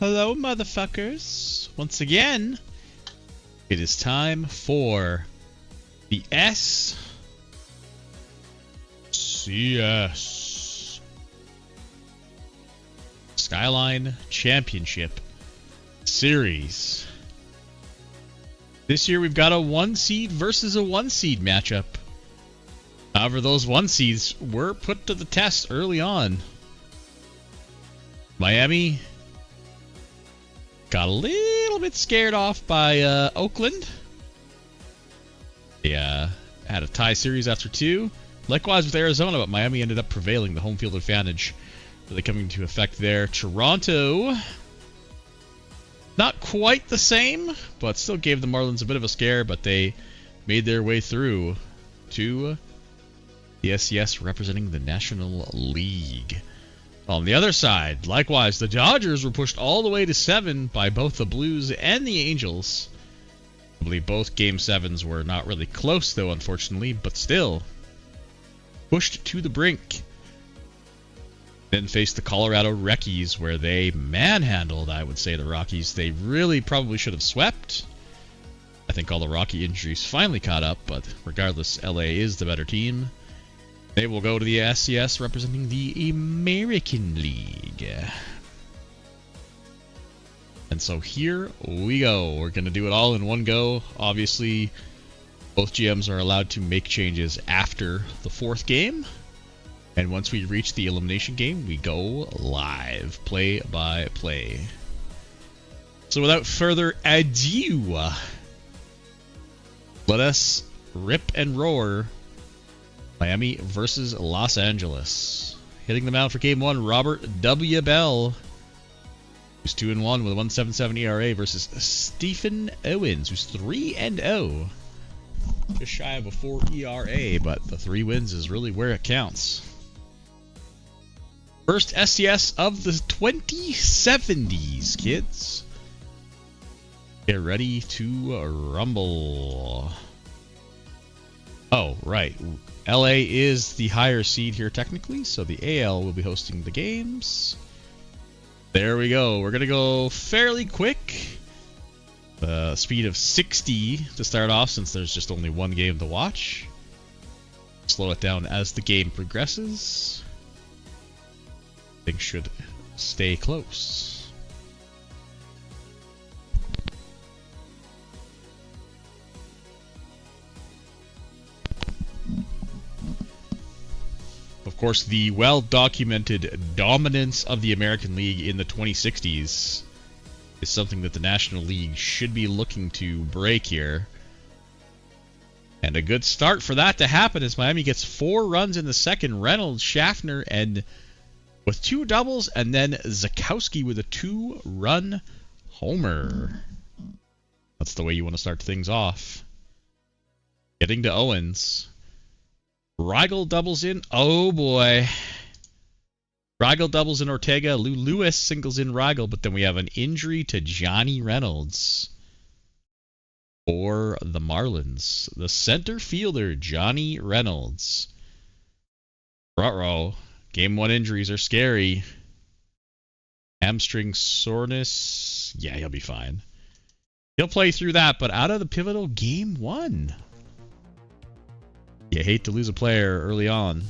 Hello, motherfuckers. Once again, it is time for the SCS Skyline Championship Series. This year we've got a 1 seed versus a 1 seed matchup. However, those 1 seeds were put to the test early on. Miami got a little bit scared off by Oakland. They had a tie series after 2. Likewise with Arizona, but Miami ended up prevailing, the home field advantage really coming into effect there. Toronto, not quite the same, but still gave the Marlins a bit of a scare, but they made their way through to the SCS representing the National League. On the other side, likewise, the Dodgers were pushed all the way to 7 by both the Blues and the Angels. I believe both Game 7s were not really close, though, unfortunately, but still pushed to the brink. Then faced the Colorado Rockies, where they manhandled, I would say, the Rockies. They really probably should have swept. I think all the Rocky injuries finally caught up, but regardless, LA is the better team. They will go to the SCS representing the American League. And so here we go. We're going to do it all in one go. Obviously, both GMs are allowed to make changes after the 4th game. And once we reach the elimination game, we go live, play by play. So without further ado, let us rip and roar. Miami versus Los Angeles. Hitting the mound for Game 1, Robert W. Bell, who's 2-1 with a 1.77 ERA, versus Stephen Owens, who's 3-0. Just shy of a 4 ERA, but the 3 wins is really where it counts. First SCS of the 2070s, kids. Get ready to rumble. Oh, right. LA is the higher seed here technically, so the AL will be hosting the games. There we go. We're going to go fairly quick. Speed of 60 to start off, since there's just only 1 game to watch. Slow it down as the game progresses. Things should stay close. Of course, the well-documented dominance of the American League in the 2060s is something that the National League should be looking to break here. And a good start for that to happen is Miami gets 4 runs in the second. Reynolds, Schaffner, and with 2 doubles, and then Zakowski with a 2-run homer. That's the way you want to start things off. Getting to Owens. Rigel doubles in. Oh, boy. Rigel doubles in Ortega. Lou Lewis singles in Rigel, but then we have an injury to Johnny Reynolds for the Marlins. The center fielder, Johnny Reynolds. Ruh-roh. Game 1 injuries are scary. Hamstring soreness. Yeah, he'll be fine. He'll play through that, but out of the pivotal Game 1. You hate to lose a player early on.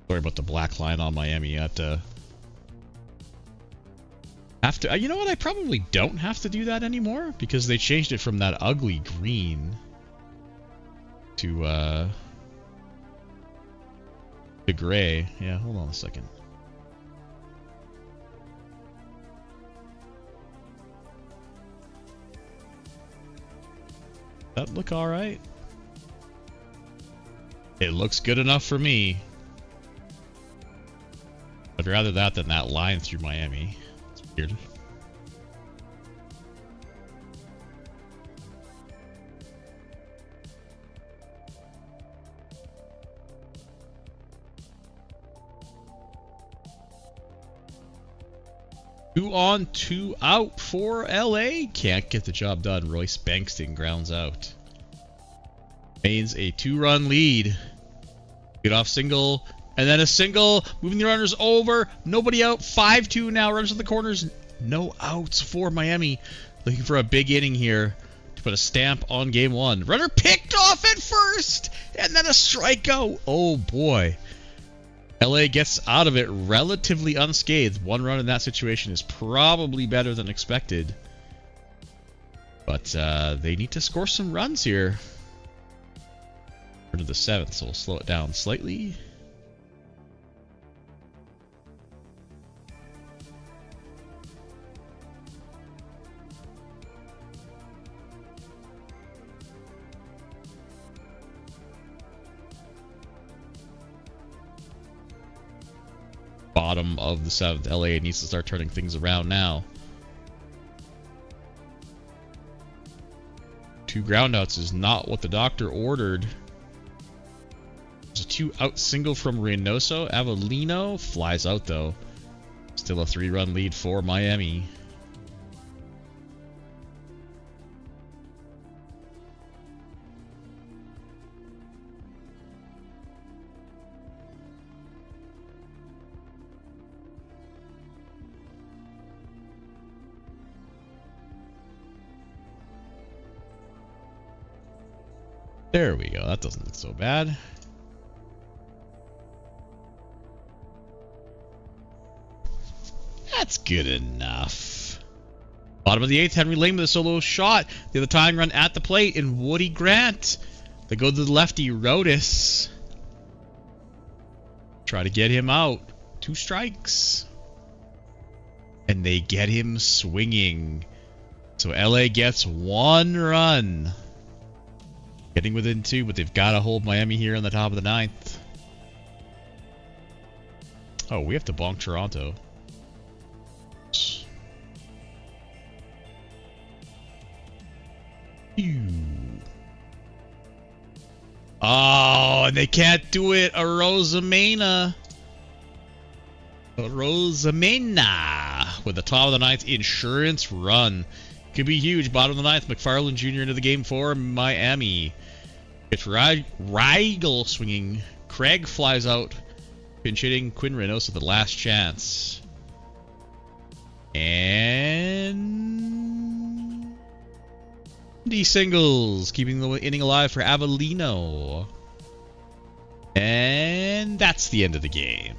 Sorry about the black line on Miami. You have to. You know what? I probably don't have to do that anymore because they changed it from that ugly green to gray. Yeah, hold on a second. That look all right? It looks good enough for me. I'd rather that than that line through Miami. It's weird. Two on, two out for LA. Can't get the job done. Royce Bankston grounds out. Maintains a 2-run lead. Get off single, and then a single, moving the runners over. Nobody out. 5-2 now. Runners in the corners. No outs for Miami. Looking for a big inning here to put a stamp on game 1. Runner picked off at first, and then a strikeout. Oh boy. LA gets out of it relatively unscathed. 1 run in that situation is probably better than expected. But they need to score some runs here. To the 7th, so we'll slow it down slightly. Bottom of the 7th. LA needs to start turning things around now. 2 groundouts is not what the doctor ordered. There's a 2-out single from Reynoso. Avellino flies out though. Still a 3-run lead for Miami. There we go. That doesn't look so bad. That's good enough. Bottom of the 8th, Henry Lane with a solo shot. The other tying run at the plate in Woody Grant. They go to the lefty, Rodas. Try to get him out. 2 strikes. And they get him swinging. So LA gets 1 run. Getting within 2, but they've got to hold Miami here on the top of the 9th. Oh, we have to bonk Toronto. Oh, and they can't do it. A Rosamena. With the top of the 9th insurance run. Could be huge. Bottom of the 9th, McFarland Jr. into the game for Miami. It's Rigel swinging. Craig flies out. Pinch hitting Quinn Reynoso the last chance. And D singles, keeping the inning alive for Avellino. And that's the end of the game.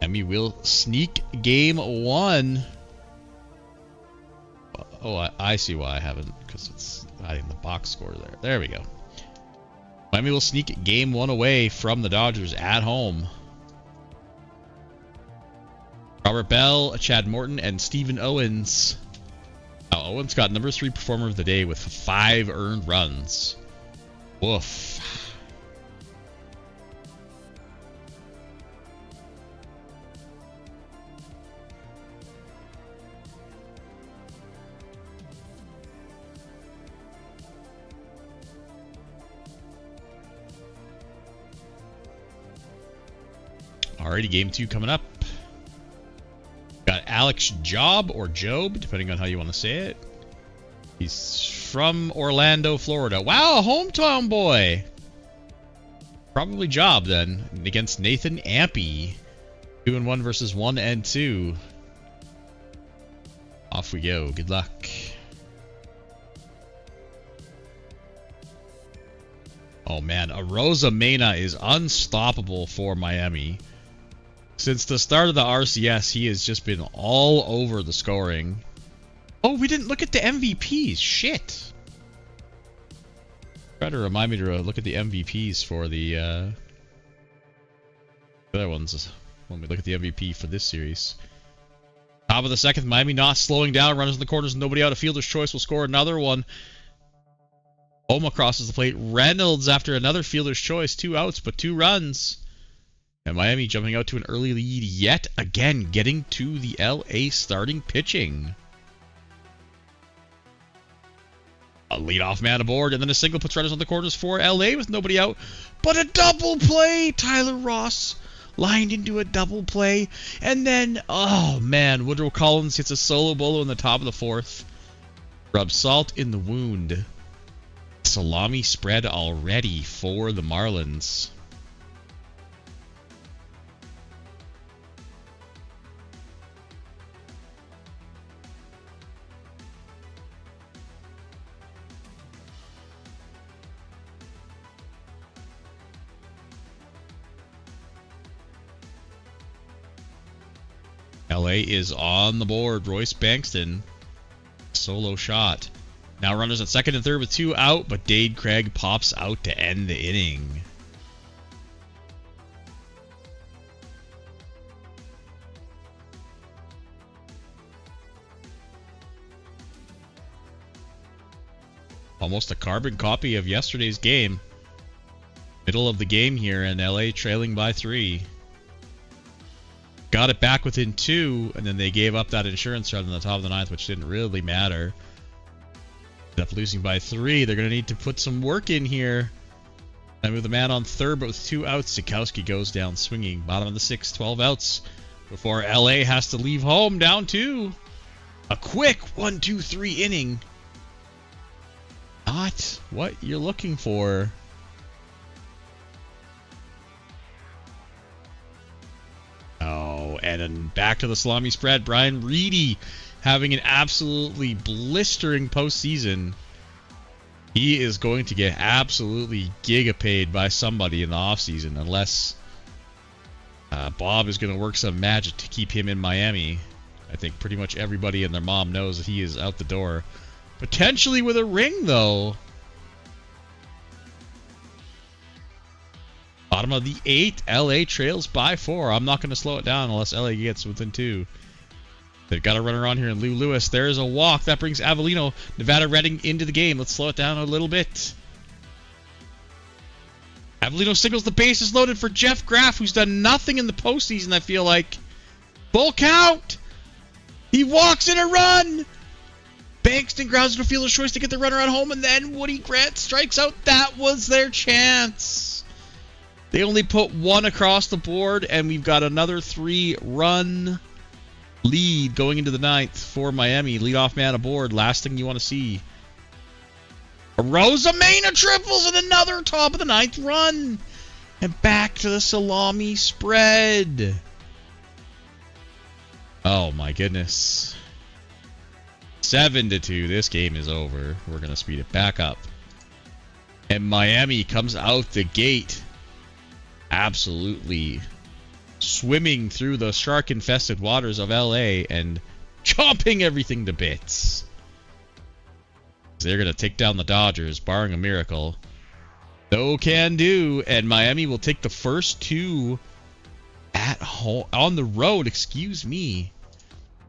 Miami will sneak game 1. Oh, I see why I haven't, because it's hiding the box score there. There we go. Miami will sneak game 1 away from the Dodgers at home. Robert Bell, Chad Morton, and Steven Owens. Owens got number 3 performer of the day with 5 earned runs. Woof. Alrighty, game 2 coming up. Got Alex Job or Job, depending on how you want to say it. He's from Orlando, Florida. Wow, a hometown boy. Probably Job then, against Nathan Ampey. 2-1 versus 1-2. Off we go. Good luck. Oh man, a Rosamena is unstoppable for Miami. Since the start of the RCS, he has just been all over the scoring. Oh, we didn't look at the MVPs. Shit. Try to remind me to look at the MVPs for the other ones when we look at the MVP for this series. Top of the 2nd, Miami not slowing down. Runners in the corners, nobody out. A fielder's choice will score another one. Oma crosses the plate. Reynolds after another fielder's choice. 2 outs, but 2 runs. And Miami jumping out to an early lead yet again, getting to the LA starting pitching. A leadoff man aboard, and then a single puts runners on the corners for LA with nobody out. But a double play! Tyler Ross lined into a double play. And then, oh man, Woodrow Collins hits a solo bolo in the top of the 4th. Rub salt in the wound. Salami spread already for the Marlins. LA is on the board. Royce Bankston. Solo shot. Now runners at second and third with 2 out, but Dade Craig pops out to end the inning. Almost a carbon copy of yesterday's game. Middle of the game here, and LA trailing by 3. Got it back within 2, and then they gave up that insurance run in the top of the 9th, which didn't really matter. Ended up losing by 3. They're going to need to put some work in here. And with the man on third, but with 2 outs, Sikowski goes down swinging. Bottom of the 6th, 12 outs before LA has to leave home down 2. A quick 1-2-3 inning. Not what you're looking for. Oh, and then back to the salami spread. Brian Reedy having an absolutely blistering postseason. He is going to get absolutely giga-paid by somebody in the offseason unless Bob is going to work some magic to keep him in Miami. I think pretty much everybody and their mom knows that he is out the door. Potentially with a ring, though. Bottom of the 8th, LA trails by 4. I'm not going to slow it down unless LA gets within 2. They've got a runner on here in Lou Lewis. There's a walk. That brings Avellino, Nevada Redding into the game. Let's slow it down a little bit. Avellino signals the bases loaded for Jeff Graff, who's done nothing in the postseason, I feel like. Full count! He walks in a run! Bankston grounds to fielder's choice to get the runner at home, and then Woody Grant strikes out. That was their chance. They only put 1 across the board, and we've got another 3-run lead going into the 9th for Miami. Leadoff man aboard. Last thing you want to see. Rosamena triples and another top of the 9th run. And back to the salami spread. Oh my goodness. 7-2. This game is over. We're going to speed it back up. And Miami comes out the gate absolutely swimming through the shark-infested waters of LA and chomping everything to bits. They're going to take down the Dodgers, barring a miracle. No can do, and Miami will take the first 2 at home on the road. Excuse me.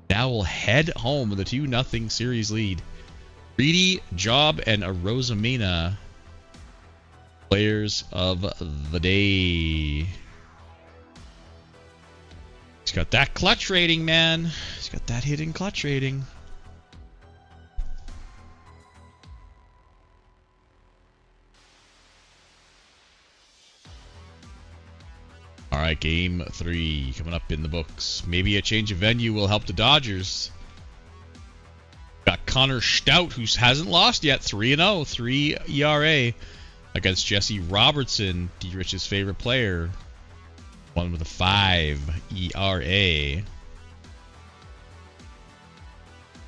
Now we'll head home with a 2-0 series lead. Reedy, Job, and Rosamena, players of the day. He's got that clutch rating, man. He's got that hitting clutch rating. All right, game 3 coming up in the books. Maybe a change of venue will help the Dodgers. Got Connor Stout, who hasn't lost yet. 3-0, 3 ERA against Jesse Robertson, D-Rich's favorite player. One with a 5 ERA.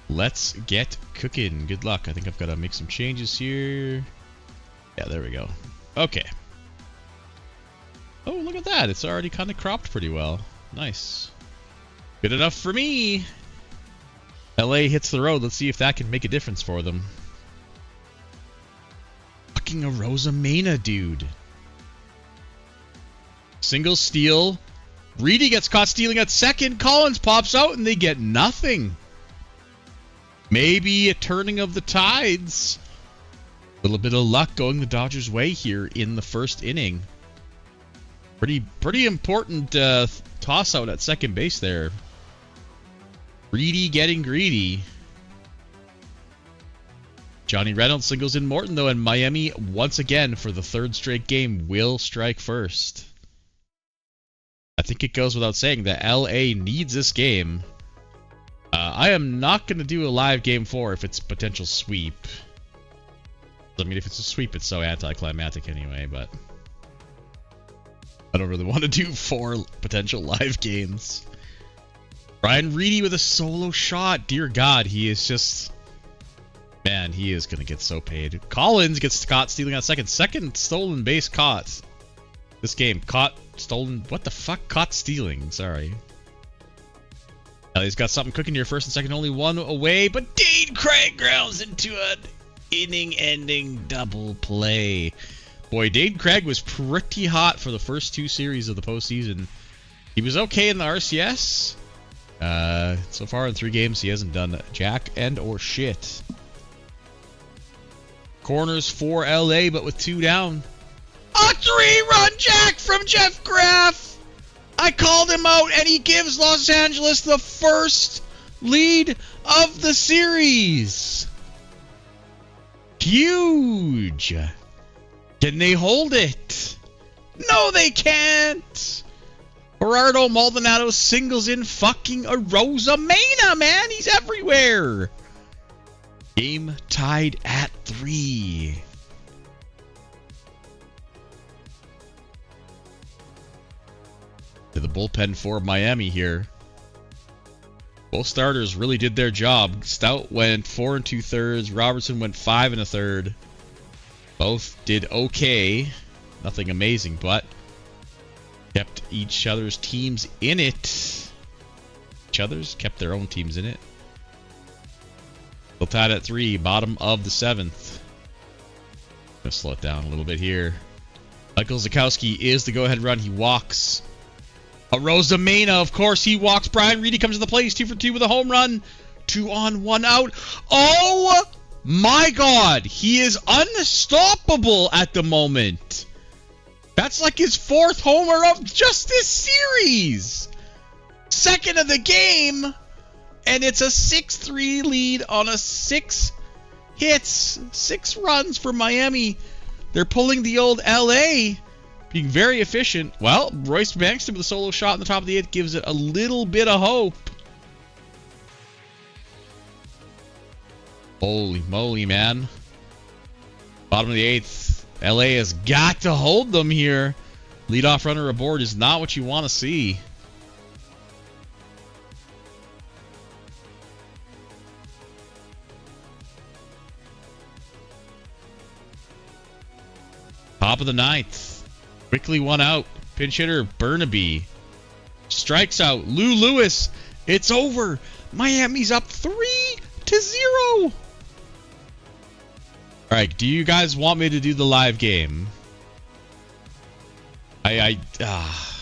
Let's get cooking. Good luck. I think I've got to make some changes here. Yeah, there we go. Okay. Oh, look at that. It's already kind of cropped pretty well. Nice. Good enough for me. LA hits the road. Let's see if that can make a difference for them. Fucking a Rosamena, dude. Single steal. Reedy gets caught stealing at second. Collins pops out and they get nothing. Maybe a turning of the tides. A little bit of luck going the Dodgers' way here in the first inning. Pretty important toss out at second base there. Reedy getting greedy. Johnny Reynolds singles in Morton, though, and Miami, once again, for the 3rd straight game, will strike first. I think it goes without saying that LA needs this game. I am not going to do a live game 4 if it's a potential sweep. I mean, if it's a sweep, it's so anticlimactic anyway, but I don't really want to do 4 potential live games. Brian Reedy with a solo shot. Dear God, he is just... Man, he is going to get so paid. Collins gets caught stealing on second. Second stolen base caught. This game. Caught, stolen... What the fuck? Caught stealing. Sorry. He's got something cooking here. First and second, only one away. But Dane Craig grounds into an inning-ending double play. Boy, Dane Craig was pretty hot for the first 2 series of the postseason. He was okay in the RCS. So far in 3 games, he hasn't done jack and or shit. Corners for LA, but with 2 down. A 3-run jack from Jeff Graff! I called him out, and he gives Los Angeles the first lead of the series. Huge. Can they hold it? No, they can't. Gerardo Maldonado singles in fucking Arozamena, man. He's everywhere. Game tied at 3. To the bullpen for Miami here. Both starters really did their job. Stout went 4 2/3. Robertson went 5 1/3. Both did okay. Nothing amazing, but kept each other's teams in it. Each other's kept their own teams in it. Still tied at 3, bottom of the 7th. Gonna slow it down a little bit here. Michael Zukowski is the go-ahead run. He walks. Arozamena, of course, he walks. Brian Reedy comes to the plate. He's 2 for 2 with a home run. 2 on, 1 out. Oh my God, he is unstoppable at the moment. That's like his 4th homer of just this series. 2nd of the game, and it's a 6-3 lead on a 6 hits, 6 runs for Miami. They're pulling the old LA, being very efficient. Well, Royce Bankston with a solo shot in the top of the 8th gives it a little bit of hope. Holy moly, man. Bottom of the 8th. LA has got to hold them here. Leadoff runner aboard is not what you want to see. Top of the 9th. Quickly 1 out. Pinch hitter Burnaby strikes out. Lou Lewis. It's over. Miami's up 3-0. All right. Do you guys want me to do the live game? I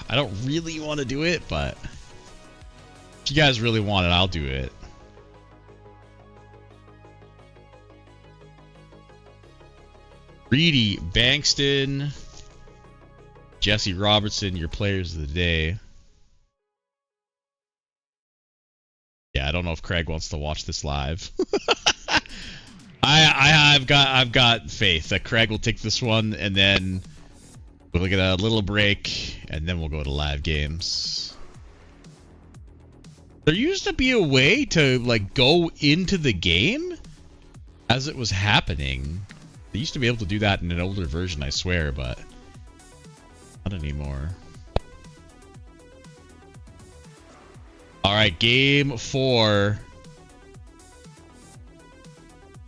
don't really want to do it, but if you guys really want it, I'll do it. Reedy, Bankston, Jesse Robertson, your players of the day. Yeah, I don't know if Craig wants to watch this live. I've got faith that Craig will take this one, and then we'll get a little break, and then we'll go to live games. There used to be a way to like go into the game as it was happening. They used to be able to do that in an older version, I swear, but not anymore. All right, game 4.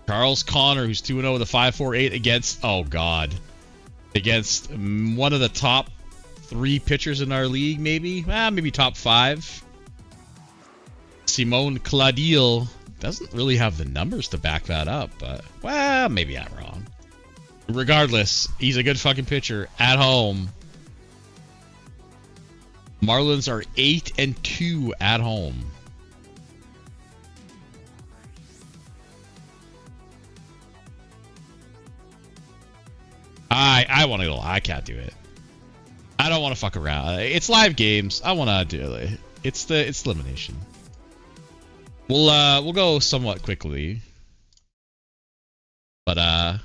Charles Connor, who's 2-0 with a 5.48 against, oh God, against one of the top 3 pitchers in our league, maybe? Maybe top 5. Simone Claudil doesn't really have the numbers to back that up, but, well, maybe I'm wrong. Regardless, he's a good fucking pitcher at home. Marlins are 8-2 at home. I want to go. I can't do it. I don't want to fuck around. It's live games. I want to do it. It's elimination. We'll go somewhat quickly, but I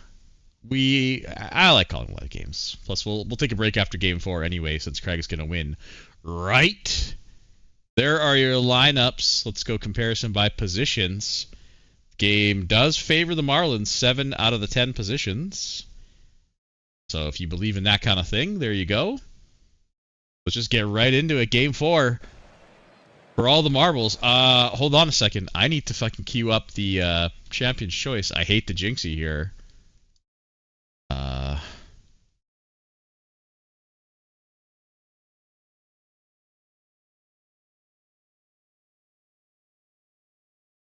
like calling live games. Plus, we'll take a break after game 4 anyway, since Craig is gonna win right There are your lineups. Let's go comparison by positions. Game does favor the Marlins 7 out of the 10 positions. So if you believe in that kind of thing, there you go. Let's just get right into it. Game 4 for all the marbles. Hold on a second. I need to fucking queue up the Champion's Choice. I hate to jinx you here.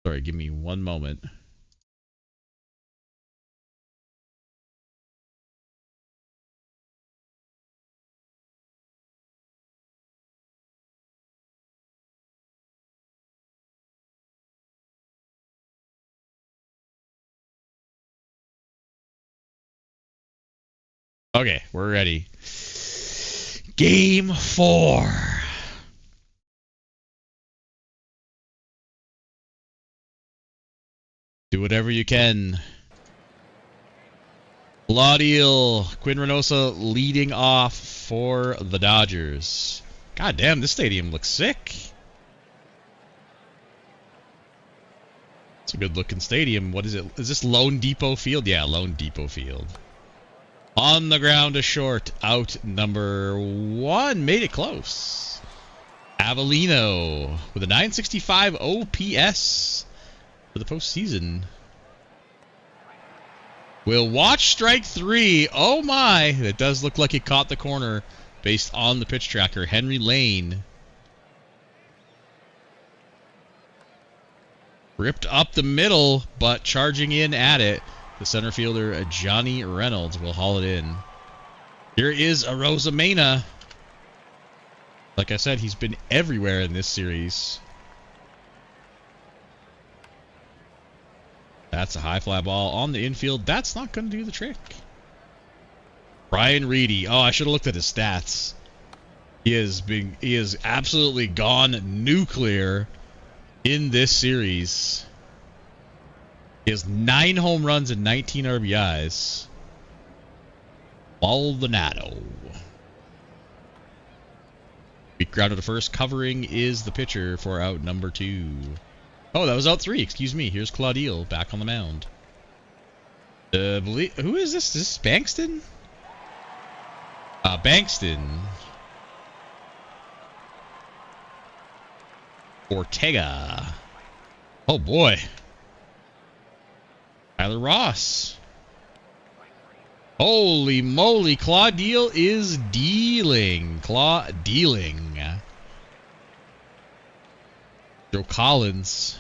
Sorry, give me one moment. Okay, we're ready. Game 4. Do whatever you can. Claudio Quinn Reynosa leading off for the Dodgers. God damn, this stadium looks sick. It's a good looking stadium. What is it? Is this Lone Depot Field? Yeah, Lone Depot Field. On the ground to short. Out number 1. Made it close. Avellino with a 965 OPS for the postseason. We'll watch strike 3. Oh my. It does look like it caught the corner based on the pitch tracker. Henry Lane. Ripped up the middle, but charging in at it. The center fielder, Johnny Reynolds, will haul it in. Here is Arozamena. Like I said, he's been everywhere in this series. That's a high fly ball on the infield. That's not going to do the trick. Brian Reedy. Oh, I should have looked at his stats. He has absolutely gone nuclear in this series. He has 9 home runs and 19 RBIs. Maldonado. Beat ground to the first. Covering is the pitcher for out number 2. Oh, that was out 3. Excuse me. Here's Claudio back on the mound. Who is this? Is this Bankston? Bankston. Ortega. Oh, boy. Tyler Ross. Holy moly. Claudio is dealing. Dealing. Joe Collins.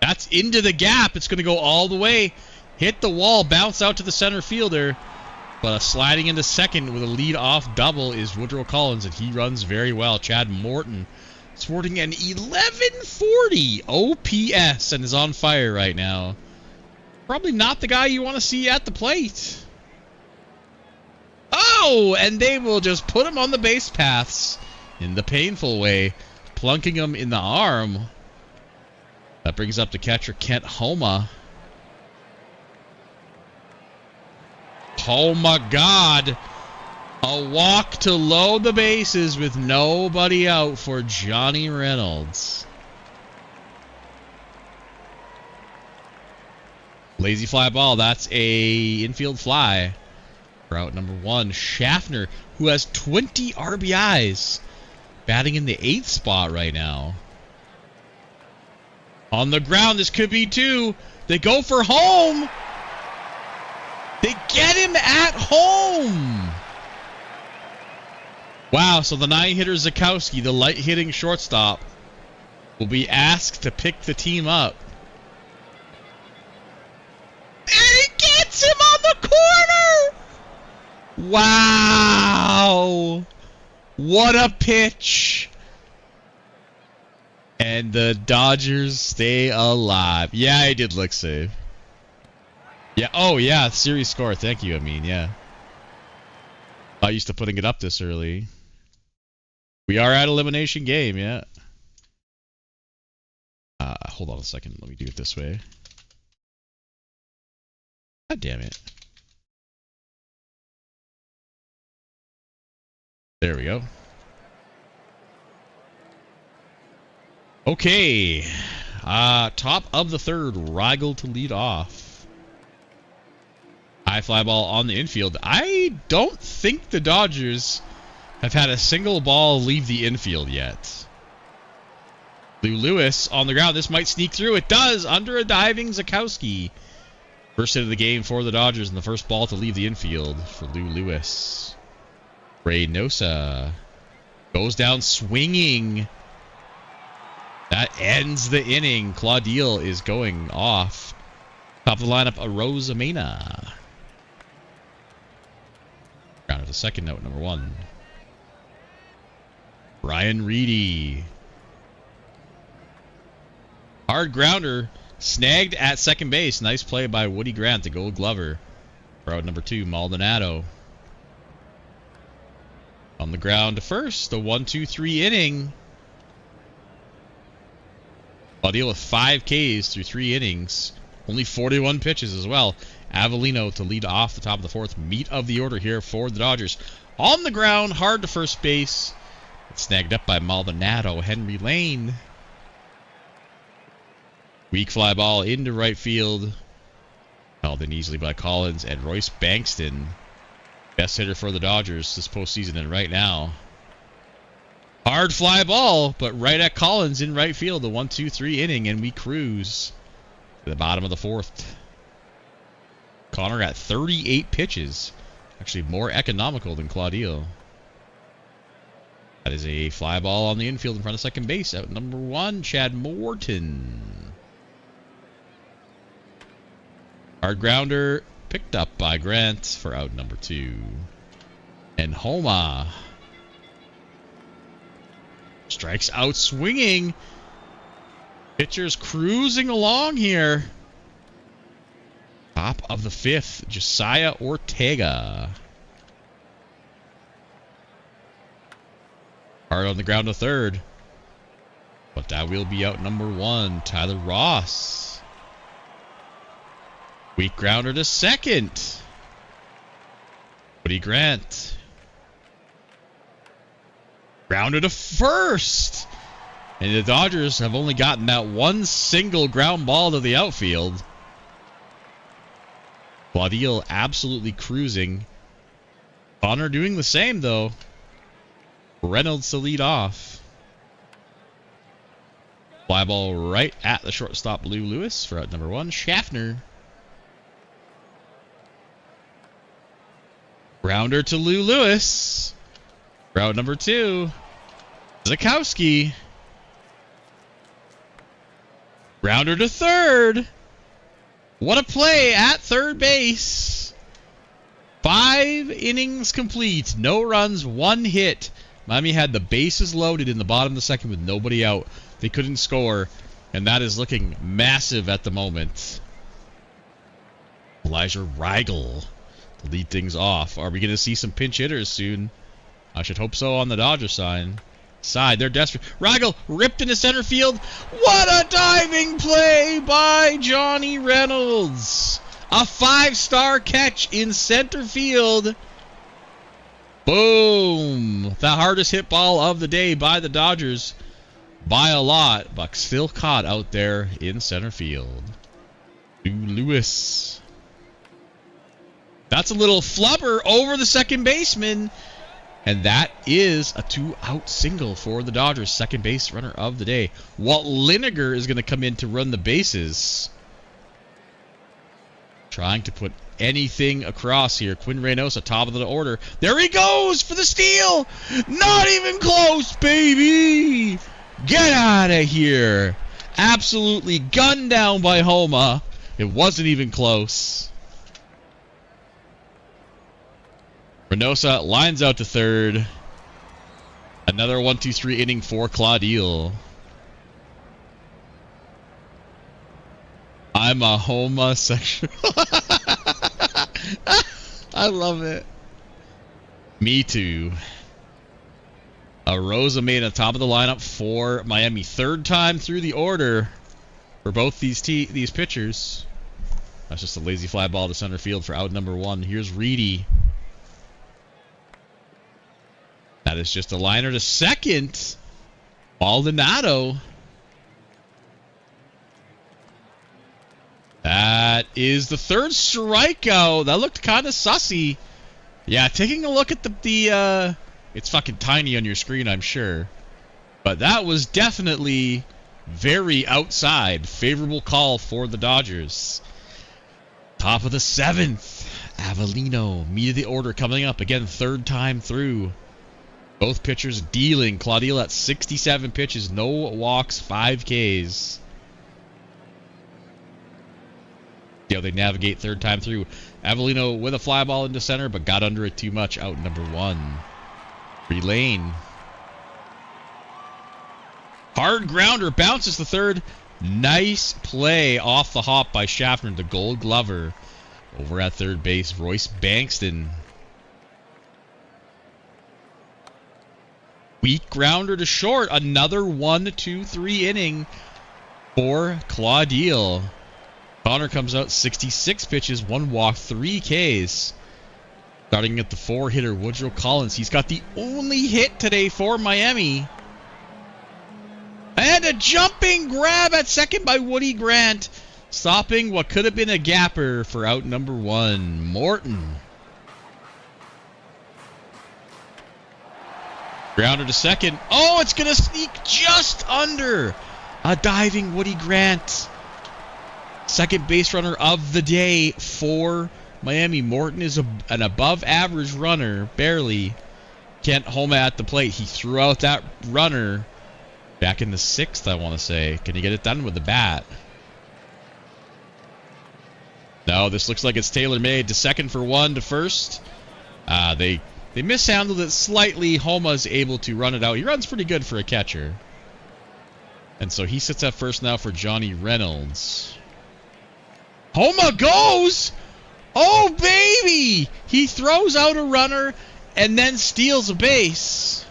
That's into the gap. It's going to go all the way. Hit the wall. Bounce out to the center fielder. But sliding into second with a lead-off double is Woodrow Collins, and he runs very well. Chad Morton sporting an 1140 OPS and is on fire right now. Probably not the guy you want to see at the plate. Oh, and they will just put him on the base paths in the painful way, plunking him in the arm. That brings up the catcher, Kent Homa. Oh my God. A walk to load the bases with nobody out for Johnny Reynolds. Lazy fly ball. That's a infield fly for out number 1. Schaffner, who has 20 RBIs, batting in the 8th spot right now. On the ground, this could be 2. They go for home. They get him at home. Wow, so the 9-hitter Zakowski, the light-hitting shortstop, will be asked to pick the team up. And he gets him on the corner! Wow! What a pitch! And the Dodgers stay alive. Yeah, I did look safe. Yeah, oh yeah, series score. Thank you, I mean, yeah. Not used to putting it up this early. We are at elimination game, yeah. Hold on a second. Let me do it this way. God damn it. There we go. Okay. Top of the third, Rigel to lead off. High fly ball on the infield. I don't think the Dodgers have had a single ball leave the infield yet. Lou Lewis on the ground. This might sneak through. It does. Under a diving Zakowski. First hit of the game for the Dodgers, and the first ball to leave the infield for Lou Lewis. Reynosa goes down swinging. That ends the inning. Claudille is going off. Top of the lineup, Arozamena. Round of the second note, number 1. Brian Reedy. Hard grounder snagged at second base. Nice play by Woody Grant, the Gold Glover. For out number 2, Maldonado. On the ground to first, the 1-2-3 inning. Claudille with 5 Ks through 3 innings. Only 41 pitches as well. Avellino to lead off the top of the 4th. Meat of the order here for the Dodgers. On the ground, hard to first base. It's snagged up by Maldonado. Henry Lane. Weak fly ball into right field. Held in easily by Collins and Royce Bankston. Best hitter for the Dodgers this postseason and right now. Hard fly ball, but right at Collins in right field. The 1-2-3 inning, and we cruise to the bottom of the 4th. Connor got 38 pitches. Actually more economical than Claudille. That is a fly ball on the infield in front of second base. Out number 1, Chad Morton. Hard grounder picked up by Grant for out number 2. And Homa strikes out swinging. Pitchers cruising along here. Top of the 5th, Josiah Ortega. Hard on the ground to third. But that will be out number 1, Tyler Ross. Weak grounder to second. Woody Grant. Grounder to first. And the Dodgers have only gotten that one single ground ball to the outfield. Claudille absolutely cruising. Connor doing the same, though. Reynolds to lead off. Fly ball right at the shortstop, Lou Lewis, for out number 1, Schaffner. Grounder to Lou Lewis. For out number 2, Zakowski. Grounder to third. What a play at third base. 5 innings complete. No runs, 1 hit. Miami had the bases loaded in the bottom of the second with nobody out. They couldn't score, and that is looking massive at the moment. Elijah Rigel to lead things off. Are we going to see some pinch hitters soon? I should hope so on the Dodgers side. They're desperate. Rigel ripped into center field. What a diving play by Johnny Reynolds. A 5-star catch in center field. Boom. The hardest hit ball of the day by the Dodgers by a lot, but still caught out there in center field. Lou Lewis. That's a little flubber over the second baseman. And that is a 2-out single for the Dodgers. Second base runner of the day. Walt Liniger is going to come in to run the bases. Trying to put anything across here. Quinn Reynosa, top of the order. There he goes for the steal. Not even close, baby. Get out of here. Absolutely gunned down by Homa. It wasn't even close. Reynosa lines out to third. Another 1-2-3 inning for Claudille. I'm a homosexual. I love it. Me too. Arozamena top of the lineup for Miami. 3rd time through the order for both these pitchers. That's just a lazy fly ball to center field for out number 1. Here's Reedy. That is just a liner to second. Maldonado is the third strikeout. That looked kind of sussy. Yeah, taking a look at the it's fucking tiny on your screen, I'm sure. But that was definitely very outside. Favorable call for the Dodgers. Top of the 7th. Avellino, meat of the order coming up. Again, third time through. Both pitchers dealing. Claudio at 67 pitches. No walks, 5 Ks. See how they navigate third time through. Avellino with a fly ball into center, but got under it too much. Out number 1. Lane. Hard grounder. Bounces the third. Nice play off the hop by Schaffner, the Gold Glover. Over at third base, Royce Bankston. Weak grounder to short. Another 1-2-3 inning for Claudio. Connor comes out 66 pitches, 1 walk, 3 Ks. Starting at the 4-hitter, Woodrow Collins. He's got the only hit today for Miami. And a jumping grab at second by Woody Grant. Stopping what could have been a gapper for out number 1. Morton. Grounder to second. Oh, it's going to sneak just under. A diving Woody Grant. Second base runner of the day for Miami. Morton is an above average runner, barely. Kent Homa at the plate. He threw out that runner back in the 6th, I want to say. Can he get it done with the bat? No, this looks like it's tailor-made. To second for 1 to first. They mishandled it slightly. Homa's able to run it out. He runs pretty good for a catcher. And so he sits at first now for Johnny Reynolds. Homa goes! Oh, baby! He throws out a runner and then steals a base.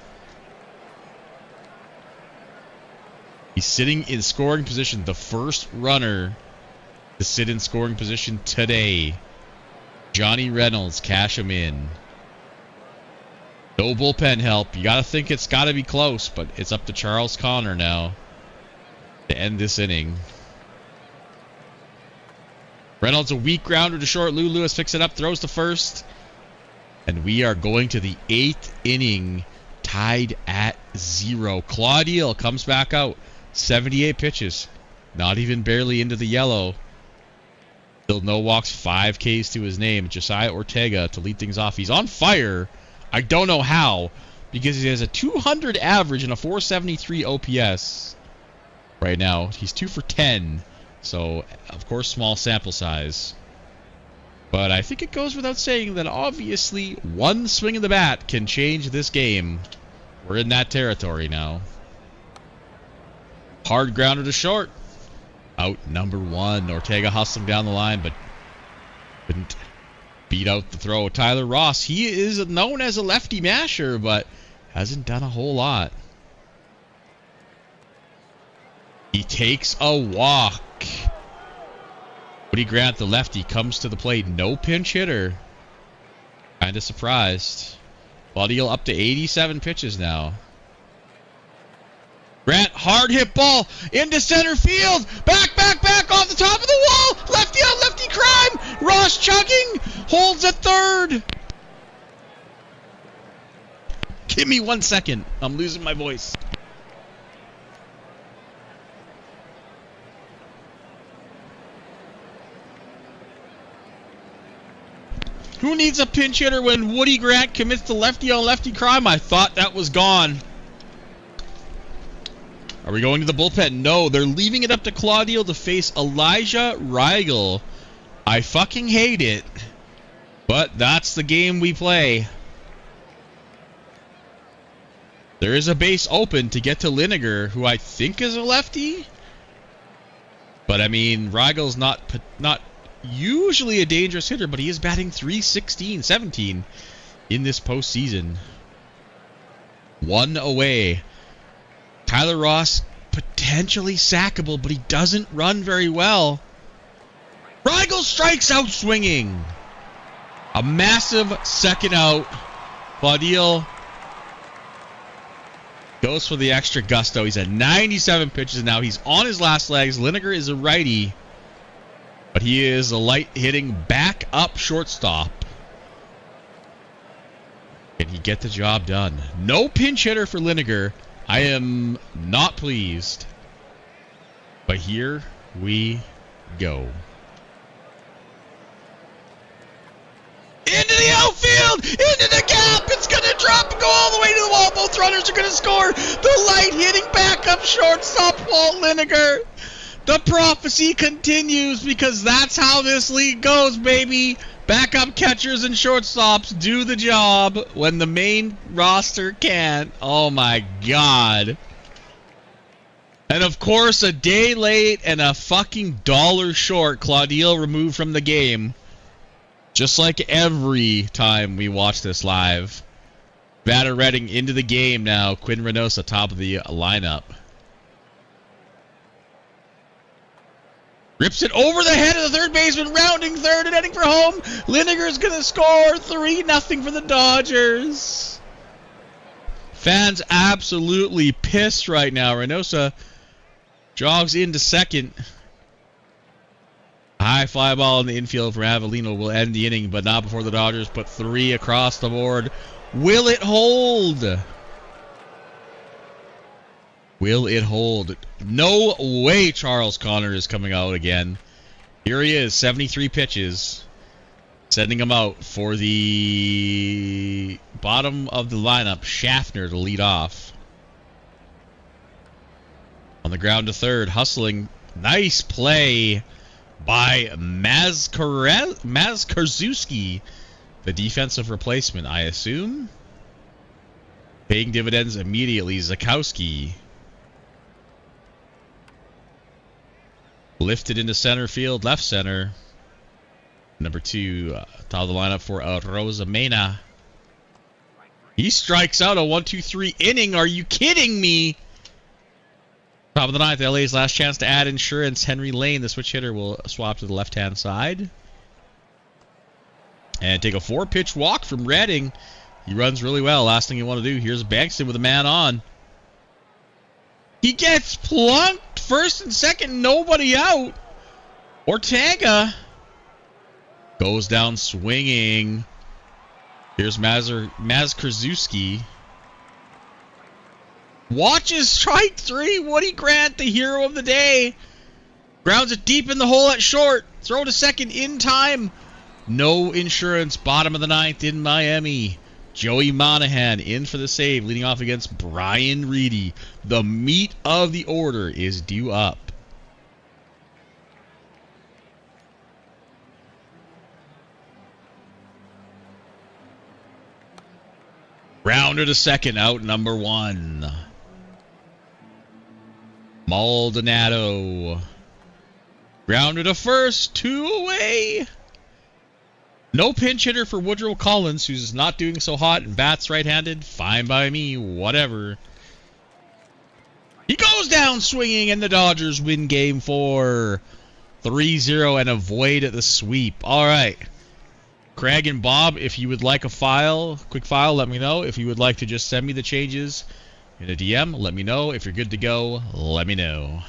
He's sitting in scoring position. The first runner to sit in scoring position today. Johnny Reynolds, cash him in. No bullpen help. You got to think it's got to be close, but it's up to Charles Connor now to end this inning. Reynolds a weak grounder to short. Lou Lewis picks it up, throws to first. And we are going to the 8th inning, tied at 0. Claudio comes back out. 78 pitches. Not even barely into the yellow. Still no walks, 5 Ks to his name. Josiah Ortega to lead things off. He's on fire. I don't know how, because he has a 200 average and a 473 OPS right now. He's 2 for 10. So, of course, small sample size. But I think it goes without saying that obviously one swing of the bat can change this game. We're in that territory now. Hard grounder to short. Out number 1. Ortega hustling down the line, but couldn't beat out the throw. Tyler Ross, he is known as a lefty masher, but hasn't done a whole lot. He takes a walk. Woody Grant, the lefty, comes to the plate. No pinch hitter. Kind of surprised. Claudio up to 87 pitches now. Grant, hard hit ball into center field. Back off the top of the wall. Lefty on lefty crime. Ross chugging. Holds at third. Give me 1 second. I'm losing my voice. Who needs a pinch hitter when Woody Grant commits the lefty on lefty crime? I thought that was gone. Are we going to the bullpen? No, they're leaving it up to Claudio to face Elijah Rigel. I fucking hate it, but that's the game we play. There is a base open to get to Liniger, who I think is a lefty. But I mean, Rigel's not usually a dangerous hitter, but he is batting .316, 17 in this postseason. 1 away. Tyler Ross, potentially sackable, but he doesn't run very well. Rigel strikes out swinging. A massive second out. Claudio goes for the extra gusto. He's at 97 pitches now. He's on his last legs. Liniger is a righty. But he is a light-hitting backup shortstop. Can he get the job done? No pinch hitter for Liniger. I am not pleased. But here we go. Into the outfield! Into the gap! It's going to drop and go all the way to the wall. Both runners are going to score. The light-hitting backup shortstop, Walt Liniger. The prophecy continues because that's how this league goes, baby. Backup catchers and shortstops do the job when the main roster can't. Oh, my God. And, of course, a day late and a fucking dollar short, Claudille removed from the game. Just like every time we watch this live. Batter Redding into the game now. Quinn Reynosa, top of the lineup. Rips it over the head of the third baseman, rounding third and heading for home. Liniger's going to score 3-0 for the Dodgers. Fans absolutely pissed right now. Reynosa jogs into second. High fly ball in the infield from Avellino will end the inning, but not before the Dodgers put 3 across the board. Will it hold? Will it hold? No way Charles Connor is coming out again. Here he is, 73 pitches. Sending him out for the bottom of the lineup, Schaffner to lead off. On the ground to third, hustling. Nice play by Mazkarzuski, the defensive replacement, I assume. Paying dividends immediately, Zakowski. Lifted into center field, left center. Number 2, top of the lineup for Rosamena. He strikes out a 1-2-3 inning. Are you kidding me? Top of the ninth, LA's last chance to add insurance. Henry Lane, the switch hitter, will swap to the left-hand side. And take a 4-pitch walk from Redding. He runs really well. Last thing you want to do. Here's Bankston with a man on. He gets plunked. First and second, nobody out. Ortega goes down swinging. Here's Mazkarzuski. Watches strike 3. Woody Grant, the hero of the day. Grounds it deep in the hole at short. Throw to second in time. No insurance. Bottom of the ninth in Miami. Joey Monahan in for the save, leading off against Brian Reedy. The meat of the order is due up. Rounder to second, out number 1. Maldonado. Rounder to first, 2 away. No pinch hitter for Woodrow Collins, who's not doing so hot and bats right-handed. Fine by me, whatever. He goes down swinging, and the Dodgers win Game 4. 3-0 and avoid the sweep. All right. Craig and Bob, if you would like a file, quick file, let me know. If you would like to just send me the changes in a DM, let me know. If you're good to go, let me know.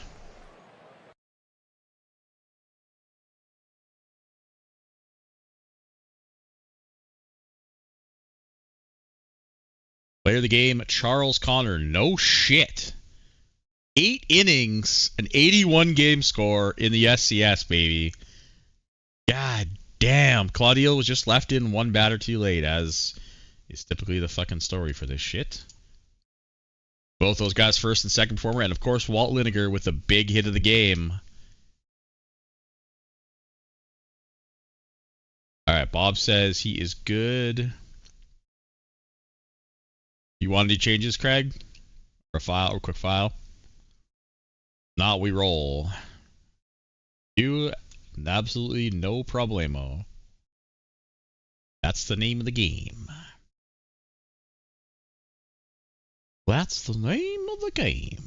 Player of the game, Charles Connor. No shit. 8 innings, an 81 game score in the SCS, baby. God damn. Claudio was just left in 1 batter too late, as is typically the fucking story for this shit. Both those guys first and second performer, and of course Walt Liniger with the big hit of the game. Alright, Bob says he is good. You want any changes, Craig? Or a file, or quick file? Not, we roll. You, absolutely no problemo. That's the name of the game. That's the name of the game.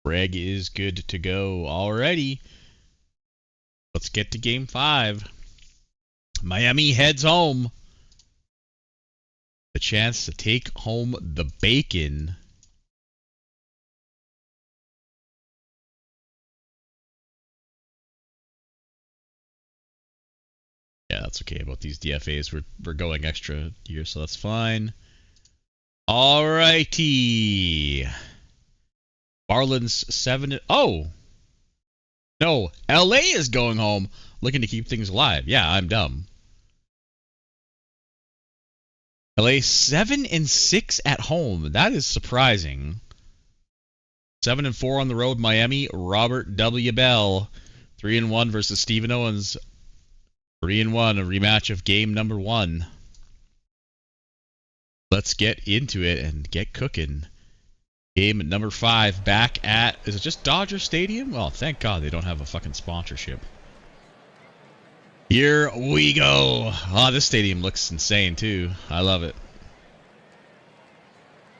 Greg is good to go. Alrighty. Let's get to game 5. Miami heads home. The chance to take home the bacon. Yeah, that's okay about these DFAs. We're going extra here, so that's fine. Alrighty. Marlins 7. Oh! No, LA is going home, looking to keep things alive. Yeah, I'm dumb. LA 7-6 at home. That is surprising. 7-4 on the road. Miami, Robert W. Bell. 3-1 versus Stephen Owens. 3-1, a rematch of game number 1. Let's get into it and get cooking. Game number 5 back at, is it just Dodger Stadium? Well, thank God they don't have a fucking sponsorship. Here we go. Oh, this stadium looks insane too. I love it.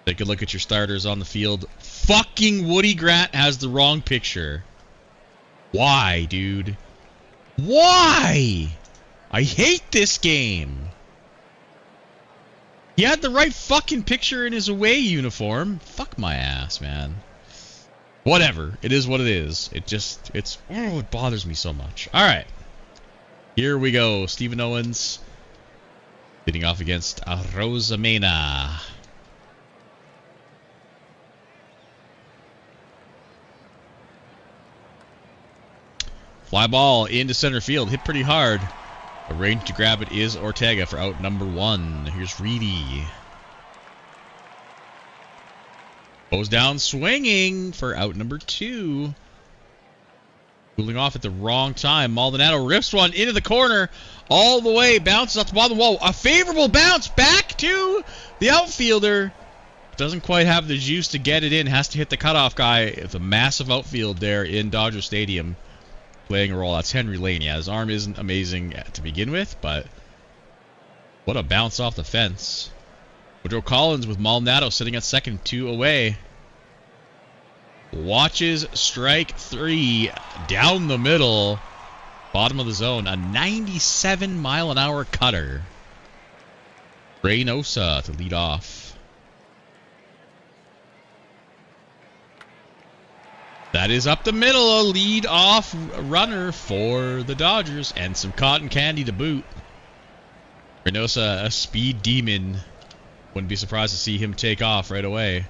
Take a look at your starters on the field. Fucking Woody Grant has the wrong picture. Why, dude? Why? I hate this game. He had the right fucking picture in his away uniform. Fuck my ass, man. Whatever. It is what it is. It bothers me so much. Alright. Here we go. Stephen Owens hitting off against Rosamena. Fly ball into center field. Hit pretty hard. Arranged to grab it is Ortega for out number 1. Here's Reedy. Goes down swinging for out number 2. Cooling off at the wrong time. Maldonado rips one into the corner. All the way. Bounces off the bottom of the wall. A favorable bounce back to the outfielder. Doesn't quite have the juice to get it in. Has to hit the cutoff guy. It's a massive outfield there in Dodger Stadium. Playing a role. That's Henry Lane. Yeah, his arm isn't amazing to begin with, but what a bounce off the fence. Woodrow Collins with Maldonado sitting at second, 2 away. Watches strike 3 down the middle, bottom of the zone. A 97-mile-an-hour cutter. Reynosa to lead off. That is up the middle, a lead-off runner for the Dodgers, and some cotton candy to boot. Reynosa, a speed demon. Wouldn't be surprised to see him take off right away.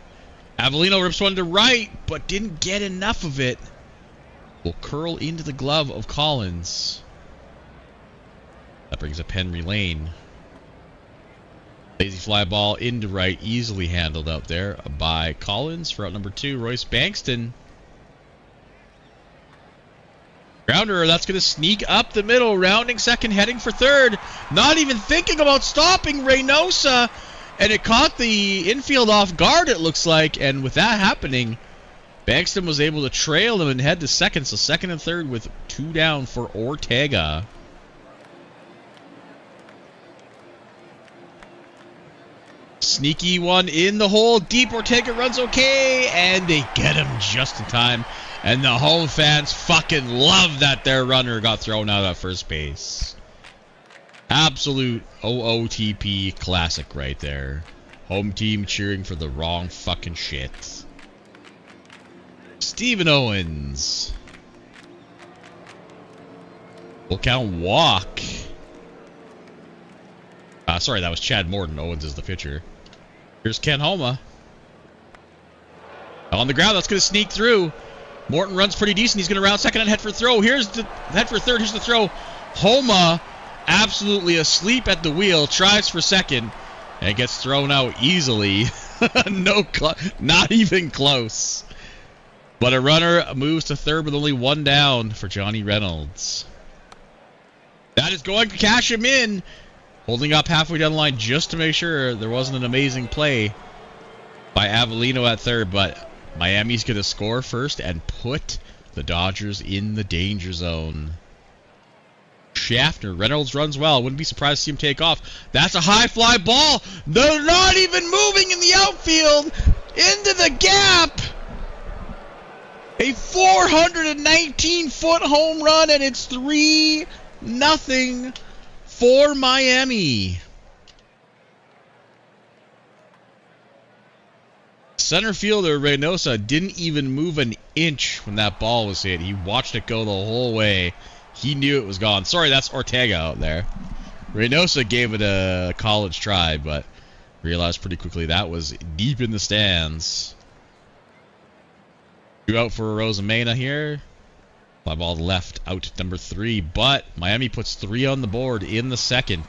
Avellino rips one to right, but didn't get enough of it. Will curl into the glove of Collins. That brings up Henry Lane. Lazy fly ball into right, easily handled out there by Collins for out number 2, Royce Bankston. Grounder, that's going to sneak up the middle, rounding second, heading for third. Not even thinking about stopping Reynosa. And it caught the infield off guard, it looks like. And with that happening, Bankston was able to trail him and head to second. So second and third with 2 down for Ortega. Sneaky one in the hole. Deep. Ortega runs okay. And they get him just in time. And the home fans fucking love that their runner got thrown out at first base. Absolute OOTP classic right there. Home team cheering for the wrong fucking shit. Stephen Owens. Will count walk. Sorry, that was Chad Morton. Owens is the pitcher. Here's Ken Homa. On the ground, that's going to sneak through. Morton runs pretty decent. He's going to round second and head for throw. Here's the head for third. Here's the throw. Homa, absolutely asleep at the wheel, tries for second and gets thrown out easily. Not even close. But a runner moves to third with only 1 down for Johnny Reynolds. That is going to cash him in. Holding up halfway down the line just to make sure there wasn't an amazing play by Avellino at third, but Miami's going to score first and put the Dodgers in the danger zone. Schaffner. Reynolds runs well. Wouldn't be surprised to see him take off. That's a high fly ball. They're not even moving in the outfield. Into the gap. A 419-foot home run, and it's 3-0 for Miami. Center fielder Reynosa didn't even move an inch when that ball was hit. He watched it go the whole way. He knew it was gone. Sorry, that's Ortega out there. Reynosa gave it a college try, but realized pretty quickly that was deep in the stands. 2 out for Rosamena here. Fly ball left, out number 3. But Miami puts 3 on the board in the second.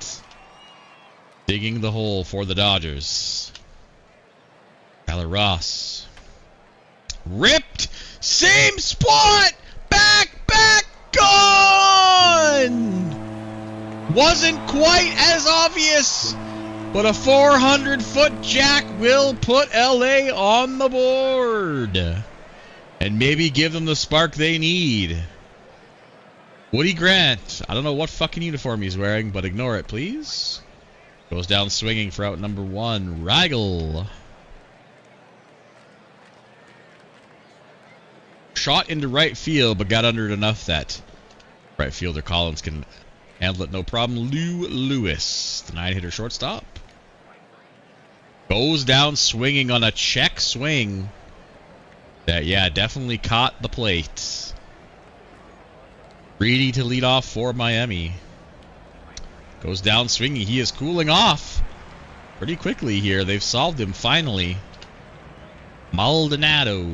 Digging the hole for the Dodgers. Tyler Ross. Ripped! Same spot! Back! Gone! Wasn't quite as obvious, but a 400-foot jack will put LA on the board. And maybe give them the spark they need. Woody Grant. I don't know what fucking uniform he's wearing, but ignore it, please. Goes down swinging for out number 1. Ragel. Shot into right field, but got under it enough that right fielder Collins can handle it no problem. Lou Lewis, the 9-hitter shortstop. Goes down swinging on a check swing. That, yeah, definitely caught the plate. Reedy to lead off for Miami. Goes down swinging. He is cooling off pretty quickly here. They've solved him finally. Maldonado.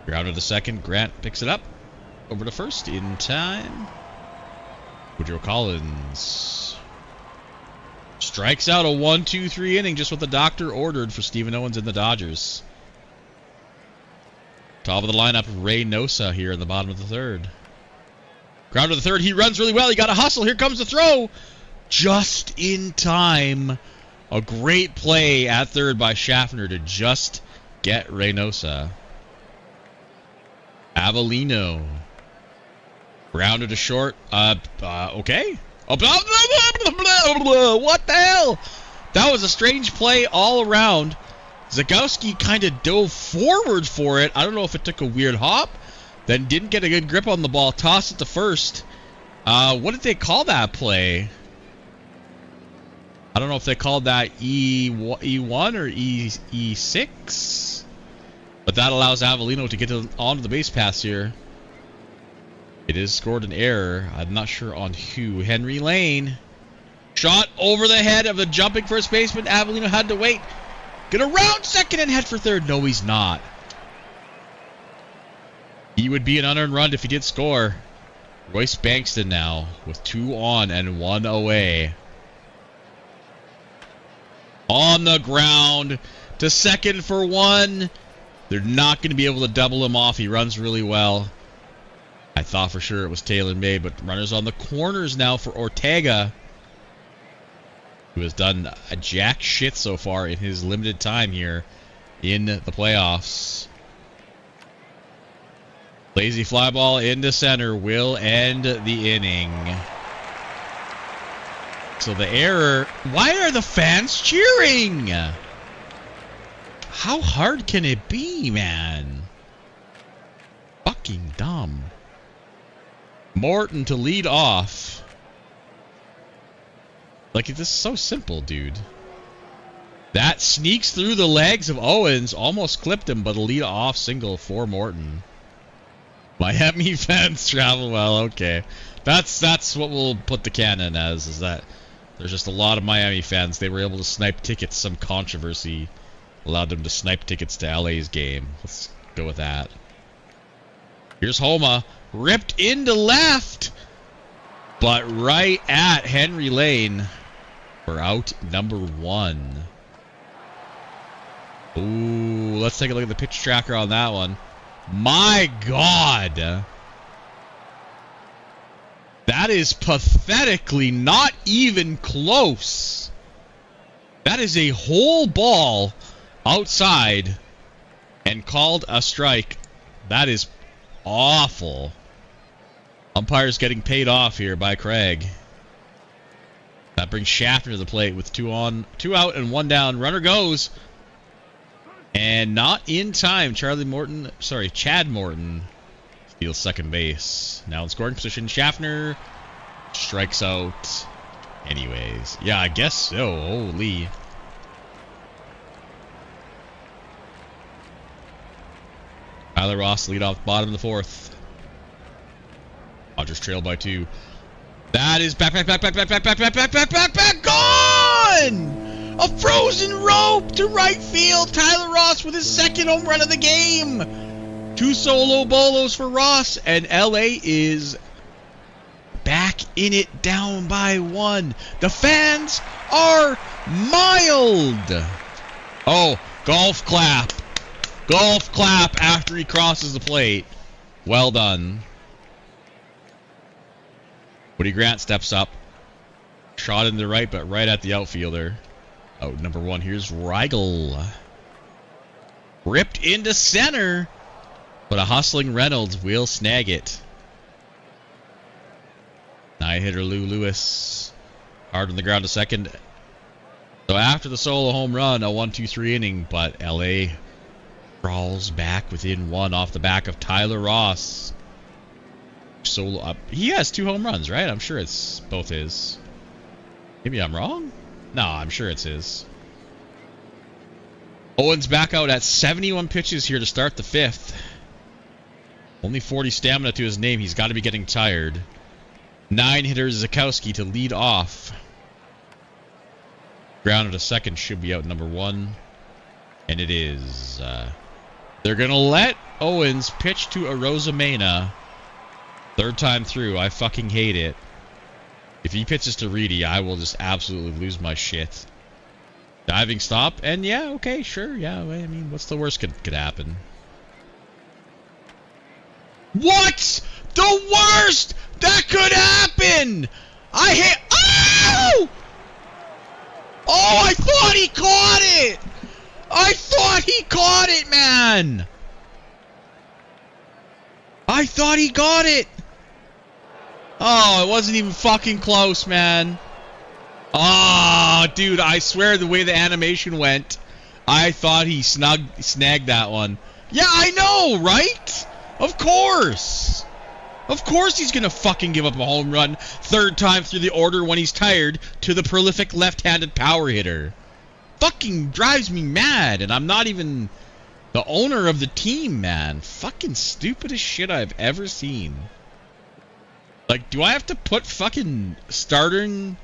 Ground to the second. Grant picks it up. Over to first in time. Woodrow Collins strikes out a 1-2-3 inning, just what the doctor ordered for Stephen Owens and the Dodgers. Top of the lineup, Reynosa here in the bottom of the third. Ground to the third. He runs really well. He got a hustle. Here comes the throw. Just in time. A great play at third by Schaffner to just get Reynosa. Avellino. Grounded to short. Okay. What the hell? That was a strange play all around. Zagowski kind of dove forward for it. I don't know if it took a weird hop, then didn't get a good grip on the ball. Tossed it to first. What did they call that play? I don't know if they called that E1 or E6. But that allows Avellino to get onto the base pass here. It is scored an error. I'm not sure on who. Henry Lane. Shot over the head of the jumping first baseman. Avellino had to wait. Gonna round second and head for third. No, he's not. He would be an unearned run if he did score. Royce Bankston now with 2 on and 1 away. On the ground to second for 1. They're not going to be able to double him off. He runs really well. I thought for sure it was Taylor May, but runners on the corners now for Ortega, who has done a jack shit so far in his limited time here in the playoffs. Lazy fly ball into center will end the inning. So the error... Why are the fans cheering? How hard can it be, man? Fucking dumb. Morton to lead off. Like, this is so simple, dude. That sneaks through the legs of Owens. Almost clipped him, but a lead-off single for Morton. Miami fans travel well. Okay. That's what we'll put the canon as, is that there's just a lot of Miami fans. They were able to snipe tickets. Some controversy allowed them to snipe tickets to LA's game. Let's go with that. Here's Homa. Ripped into left. But right at Henry Lane. We're out number 1. Ooh, let's take a look at the pitch tracker on that one. My God. That is pathetically not even close. That is a whole ball outside and called a strike. That is awful. Umpire's getting paid off here by Craig. That brings Schaffner to the plate with 2 out and 1 down. Runner goes. And not in time. Chad Morton steals second base. Now in scoring position, Schaffner strikes out. Anyways, yeah, I guess so. Holy. Tyler Ross lead off bottom of the fourth. Dodgers trail by 2. That is back, gone! A frozen rope to right field. Tyler Ross with his second home run of the game. 2 solo bolos for Ross, and LA is back in it, down by 1. The fans are mild. Oh, golf clap. Golf clap after he crosses the plate. Well done. Woody Grant steps up. Shot in the right, but right at the outfielder. Oh, number 1. Here's Rigel. Ripped into center. But a hustling Reynolds will snag it. 9-hitter Lou Lewis. Hard on the ground to second. So after the solo home run, a 1-2-3 inning, but LA crawls back within 1 off the back of Tyler Ross. Solo up. He has 2 home runs, right? I'm sure it's both his. Maybe I'm wrong? No, I'm sure it's his. Owens back out at 71 pitches here to start the 5th. Only 40 stamina to his name. He's got to be getting tired. 9-hitter Zakowski to lead off. Ground to second should be out number 1. And it is. They're going to let Owens pitch to Arozamena. 3rd time through. I fucking hate it. If he pitches to Reedy, I will just absolutely lose my shit. Diving stop. And yeah, okay, sure. Yeah, I mean, what's the worst could happen? What? The worst that could happen! I hit. Oh! Oh, I thought he caught it! I thought he caught it, man! I thought he got it! Oh, it wasn't even fucking close, man. Oh, dude, I swear the way the animation went, I thought he snagged that one. Yeah, I know, right? Of course. Of course he's going to fucking give up a home run 3rd time through the order when he's tired to the prolific left-handed power hitter. Fucking drives me mad, and I'm not even the owner of the team, man. Fucking stupidest shit I've ever seen. Like, do I have to put fucking starting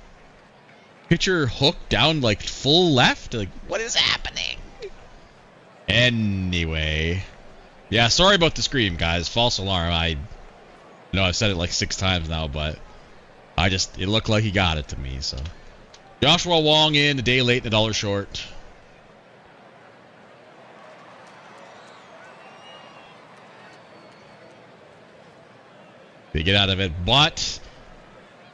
pitcher Hook down, like, full left? Like, what is happening? Anyway. Yeah, sorry about the scream, guys. False alarm. I know I've said it like 6 times now, but it looked like he got it to me, so. Joshua Wong in, a day late and $1 short. They get out of it, but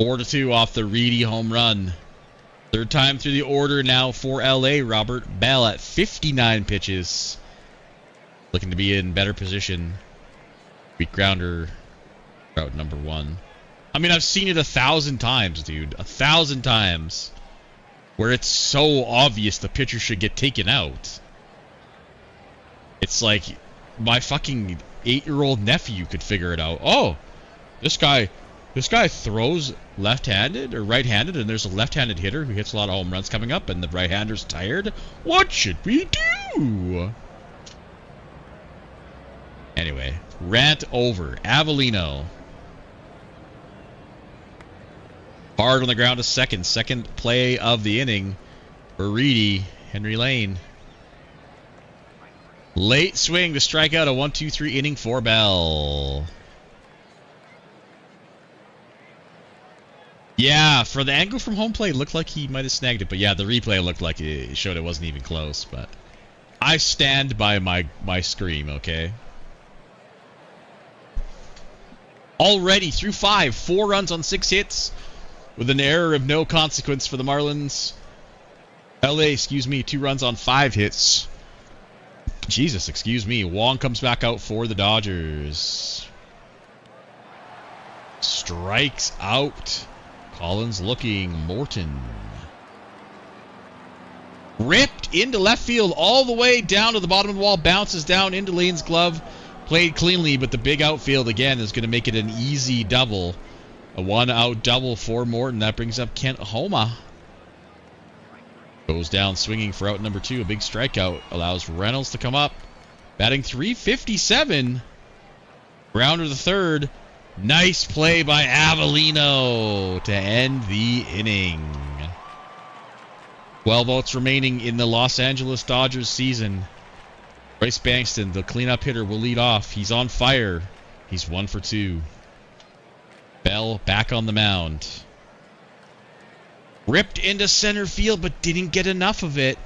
4-2 off the Reedy home run. 3rd time through the order now for LA. Robert Bell at 59 pitches. Looking to be in better position. Weak grounder. Route number 1. I mean, I've seen it 1,000 times, dude. 1,000 times. Where it's so obvious the pitcher should get taken out. It's like my fucking 8-year-old nephew could figure it out. Oh, this guy throws left-handed or right-handed, and there's a left-handed hitter who hits a lot of home runs coming up, and the right-hander's tired. What should we do? Anyway, rant over. Avellino. Hard on the ground to second. Second play of the inning for Reedy. Henry Lane. Late swing to strike out. A 1-2-3 inning for Bell. Yeah, for the angle from home plate, it looked like he might have snagged it. But yeah, the replay looked like it showed it wasn't even close. But I stand by my scream, okay? Already through 5. 4 runs on 6 hits. With an error of no consequence for the Marlins. LA, 2 runs on 5 hits. Jesus, excuse me. Wong comes back out for the Dodgers. Strikes out. Collins looking. Morton. Ripped into left field all the way down to the bottom of the wall. Bounces down into Lane's glove. Played cleanly, but the big outfield again is going to make it an easy double. A 1-out double for Morton. That brings up Kent Homa. Goes down swinging for out number 2. A big strikeout allows Reynolds to come up. Batting .357. Grounder the third. Nice play by Avellino to end the inning. 12 outs remaining in the Los Angeles Dodgers season. Bryce Bankston, the cleanup hitter, will lead off. He's on fire. He's 1 for 2. Bell back on the mound. Ripped into center field, but didn't get enough of it.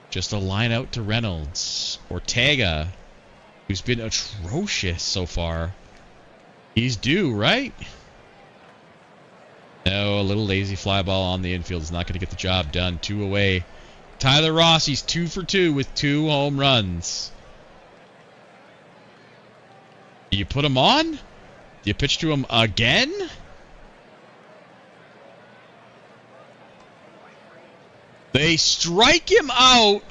Just a line out to Reynolds. Ortega, who's been atrocious so far. He's due, right? No, a little lazy fly ball on the infield is not going to get the job done. 2 away. Tyler Ross, he's 2 for 2 with 2 home runs. Do you put him on? Do you pitch to him again? They strike him out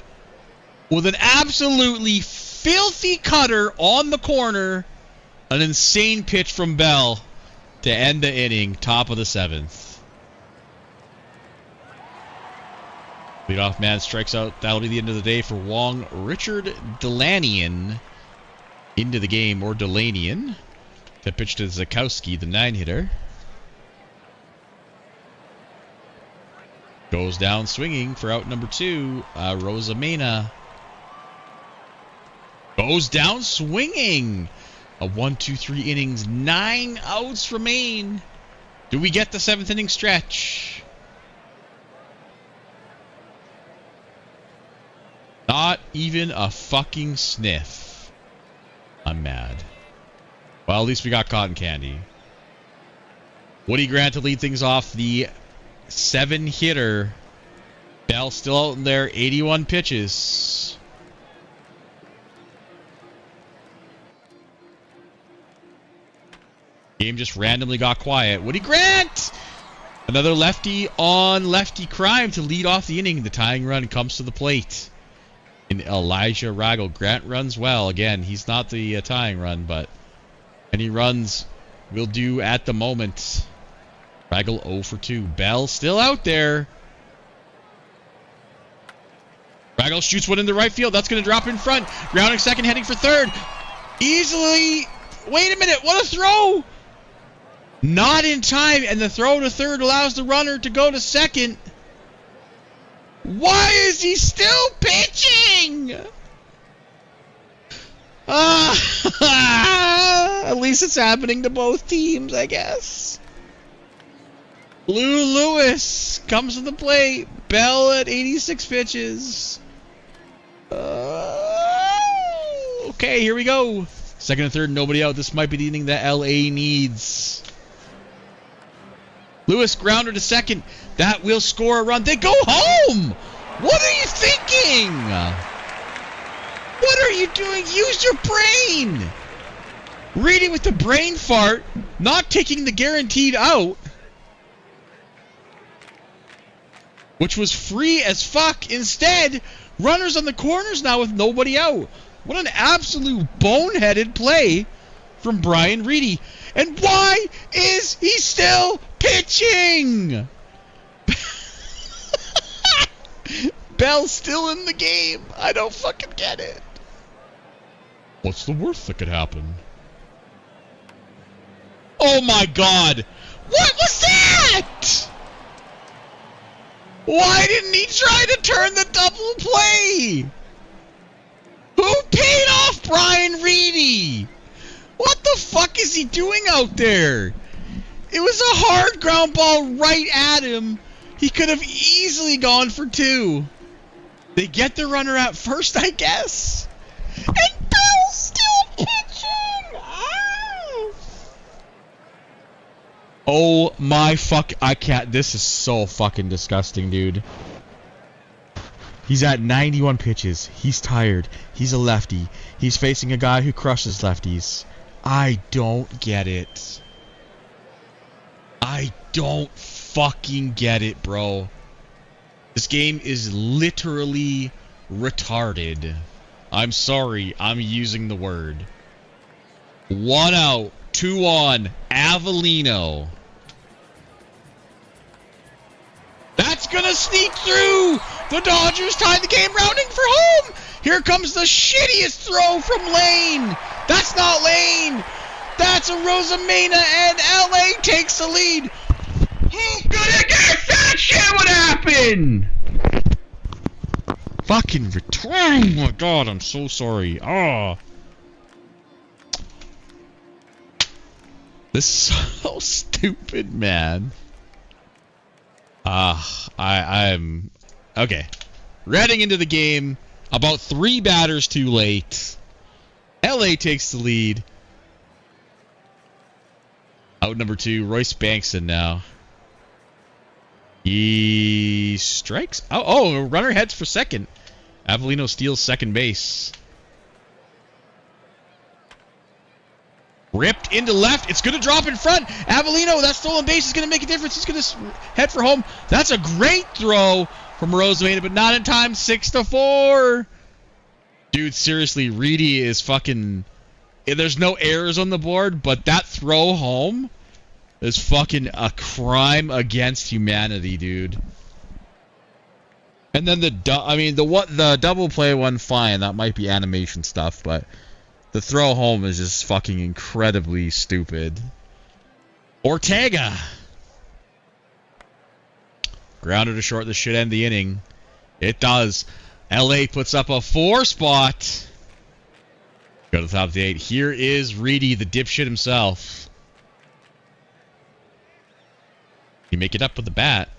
with an absolutely filthy cutter on the corner. An insane pitch from Bell to end the inning, top of the 7th. Leadoff man strikes out. That'll be the end of the day for Wong. Richard Delanian into the game, or Delanian, to pitch to Zakowski, the 9-hitter. Goes down swinging for out number 2, Rosamena. Goes down swinging. A 1-2-3 innings, 9 outs remain. Do we get the 7th inning stretch? Not even a fucking sniff. I'm mad. Well, at least we got cotton candy. Woody Grant to lead things off. The 7-hitter. Bell still out in there. 81 pitches. Game just randomly got quiet. Woody Grant! Another lefty on lefty crime to lead off the inning. The tying run comes to the plate. In Elijah Ragel. Grant runs well. Again, he's not the tying run, but any runs will do at the moment. Ragel 0 for 2. Bell still out there. Ragel shoots one into right field. That's going to drop in front. Grounding second, heading for third. Easily. Wait a minute. What a throw. Not in time, and the throw to third allows the runner to go to second. Why is he still pitching? At least it's happening to both teams, I guess. Lou Lewis comes to the plate. Bell at 86 pitches. Okay, here we go. Second and third, nobody out. This might be the inning that LA needs. Lewis grounder to second. That will score a run. They go home. What are you thinking? What are you doing? Use your brain. Reading with the brain fart. Not taking the guaranteed out. Which was free as fuck. Instead, runners on the corners now with nobody out. What an absolute boneheaded play from Brian Reedy. And why is he still pitching? Bell's still in the game. I don't fucking get it. What's the worst that could happen? Oh my god. What was that? Why didn't he try to turn the double play? Who paid off Brian Reedy? What the fuck is he doing out there? It was a hard ground ball right at him. He could have easily gone for 2. They get the runner at first, I guess. And Bell's still pitching. Oh my fuck. I can't. This is so fucking disgusting, dude. He's at 91 pitches. He's tired. He's a lefty. He's facing a guy who crushes lefties. I don't get it. I don't fucking get it, bro. This game is literally retarded. I'm sorry, I'm using the word. 1 out, 2 on, Avellino. That's gonna sneak through! The Dodgers tied the game, rounding for home! Here comes the shittiest throw from Lane! That's not Lane! That's a Rosamena, and LA takes the lead! Who could guess that shit would happen? Fucking retard! Oh my god, I'm so sorry. Oh. This is so stupid, man. I'm... Okay. Heading into the game, about 3 batters too late. LA takes the lead. Out number 2, Royce Bankston now. He strikes. Oh, runner heads for second. Avellino steals second base. Ripped into left. It's going to drop in front. Avellino, that stolen base is going to make a difference. He's going to head for home. That's a great throw from Rosamena, but not in time. 6-4. Dude, seriously, Reedy is fucking... There's no errors on the board, but that throw home is fucking a crime against humanity, dude. And then the double play one, fine. That might be animation stuff, but the throw home is just fucking incredibly stupid. Ortega. Grounded to short. This should end the inning. It does. LA puts up a 4 spot. Go to the top of the 8. Here is Reedy, the dipshit himself. He make it up with the bat.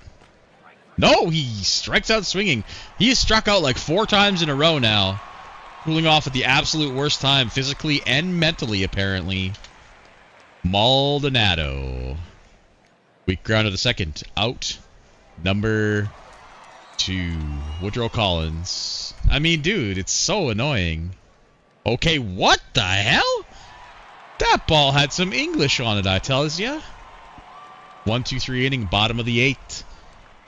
No, he strikes out swinging. He has struck out like 4 times in a row now. Cooling off at the absolute worst time, physically and mentally, apparently. Maldonado. Weak ground to the second. Out. Number 2. Woodrow Collins. I mean, dude, it's so annoying. Okay, what the hell? That ball had some English on it, I tells ya. 1-2-3 inning, bottom of the 8th.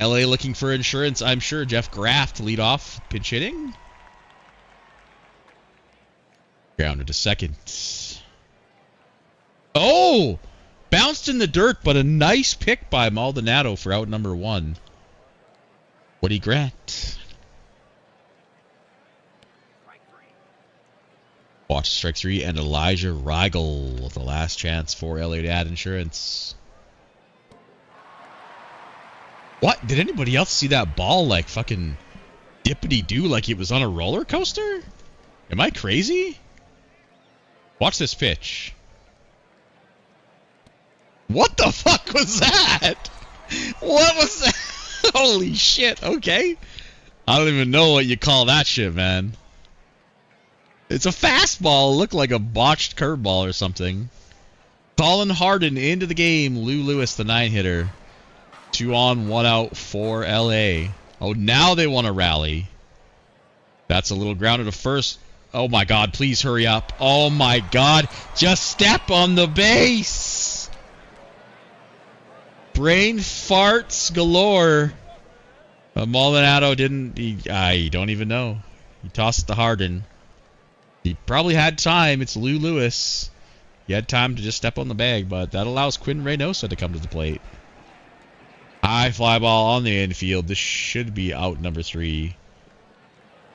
LA looking for insurance, I'm sure. Jeff Graff to lead off, pinch hitting. Grounded to second. Oh! Bounced in the dirt, but a nice pick by Maldonado for out number 1. Woody Grant. Watch strike 3 and Elijah Rigel. The last chance for LA to add insurance. What? Did anybody else see that ball like fucking dippity-doo like it was on a roller coaster? Am I crazy? Watch this pitch. What the fuck was that? What was that? Holy shit, okay. I don't even know what you call that shit, man. It's a fastball. It looked like a botched curveball or something. Colin Harden into the game. Lou Lewis, the 9-hitter. 2 on, 1 out for LA. Oh, now they want to rally. That's a little grounded to first. Oh my god, please hurry up. Oh my god, just step on the base. Brain farts galore. But Maldonado didn't. I don't even know. He tossed it to Harden. He probably had time. It's Lou Lewis. He had time to just step on the bag, but that allows Quinn Reynoso to come to the plate. High fly ball on the infield. This should be out number 3.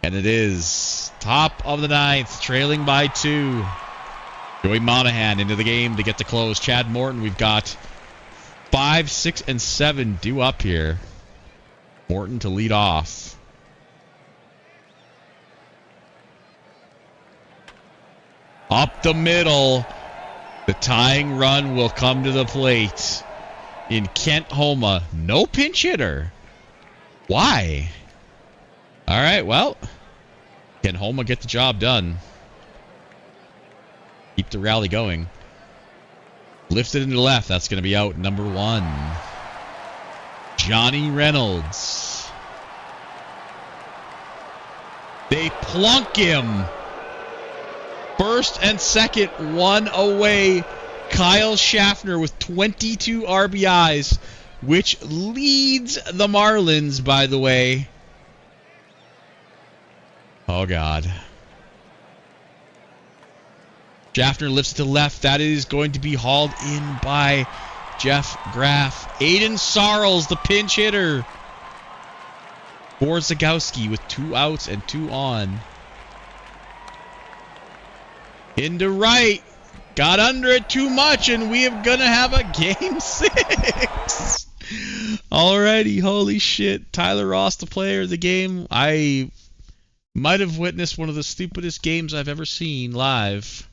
And it is. Top of the 9th, trailing by 2. Joey Monahan into the game to get the close. Chad Morton, we've got 5, 6, and 7 due up here. Morton to lead off. Up the middle. The tying run will come to the plate. In Kent Homa. No pinch hitter. Why? Alright, well. Can Homa get the job done? Keep the rally going. Lifted into the left. That's going to be out number 1. Johnny Reynolds. They plunk him. First and second, 1 away. Kyle Schaffner with 22 RBIs. which leads the Marlins, by the way. Oh, God. Schaffner lifts to left. That is going to be hauled in by Jeff Graff. Aiden Sarles, the pinch hitter. For Zagowski with 2 outs and 2 on. Into right. Got under it too much, and we are going to have a game 6. Alrighty, holy shit. Tyler Ross, the player of the game. I might have witnessed one of the stupidest games I've ever seen live.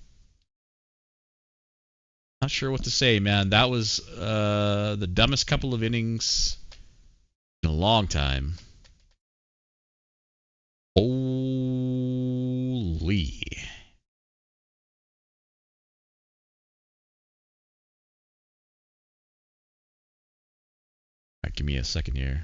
Not sure what to say, man. That was the dumbest couple of innings in a long time. Holy. Alright, give me a second here.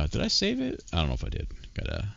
Did I save it? I don't know if I did. Gotta...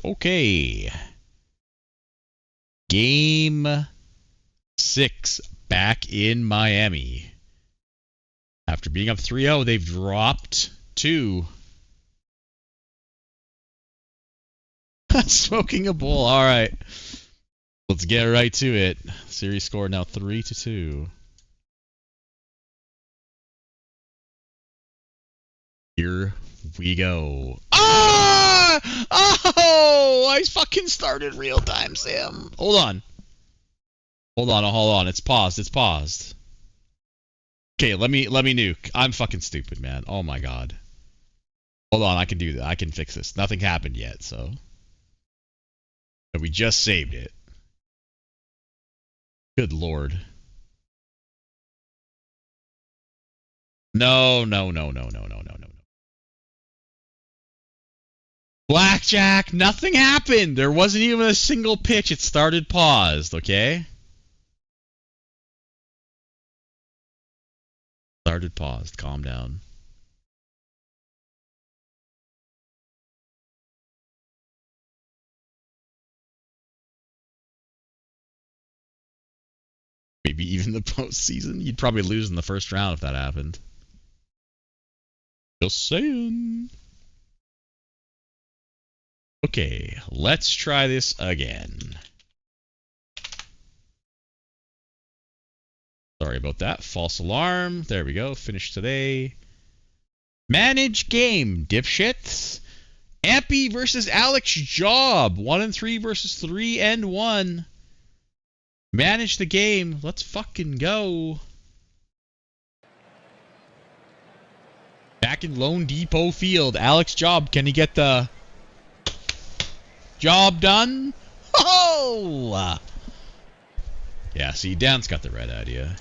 Okay. Game 6 back in Miami. After being up 3-0, they've dropped 2. Smoking a bowl. All right. Let's get right to it. Series score now 3-2. Here we go. Ah! Oh! I fucking started real time, Sam. Hold on. Hold on. It's paused. Okay, let me nuke. I'm fucking stupid, man. Oh my god. Hold on, I can do that. I can fix this. Nothing happened yet, so. But we just saved it. Good lord. No. Blackjack, nothing happened. There wasn't even a single pitch. It started paused, okay? Started paused. Calm down. Maybe even the postseason. You'd probably lose in the first round if that happened. Just saying. Okay, let's try this again. Sorry about that. False alarm. There we go. Finish today. Manage game, dipshits. Ampy versus Alex Job. 1-3 versus 3-1. Manage the game. Let's fucking go. Back in Lone Depot Field. Alex Job, can he get the job done? Oh! Yeah, see, Dan's got the right idea.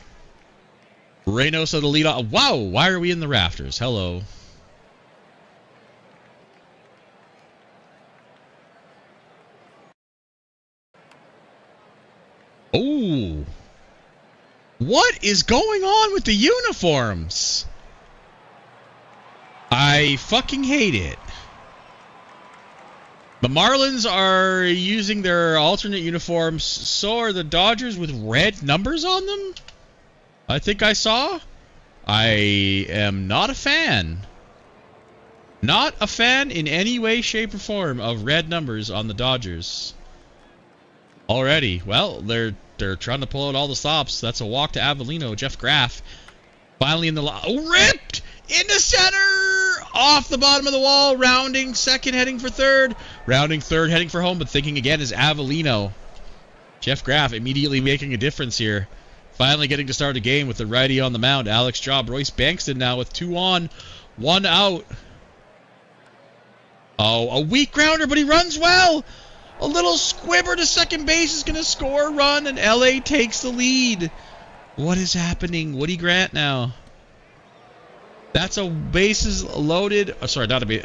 Reynoso to lead off. Wow, why are we in the rafters? Hello. Oh. What is going on with the uniforms? I fucking hate it. The Marlins are using their alternate uniforms. So are the Dodgers with red numbers on them? I think I saw. I am not a fan. Not a fan in any way, shape, or form of red numbers on the Dodgers. Already. Well, they're trying to pull out all the stops. That's a walk to Avellino. Jeff Graff finally in the ripped into center, off the bottom of the wall, rounding second, heading for third, rounding third, heading for home, but thinking again is Avellino. Jeff Graff immediately making a difference here. Finally getting to start a game with the righty on the mound. Alex Job, Royce Bankston now with 2 on, 1 out. Oh, a weak grounder, but he runs well. A little squibber to second base is going to score a run, and LA takes the lead. What is happening? Woody Grant now. That's a bases loaded. Sorry, not a base.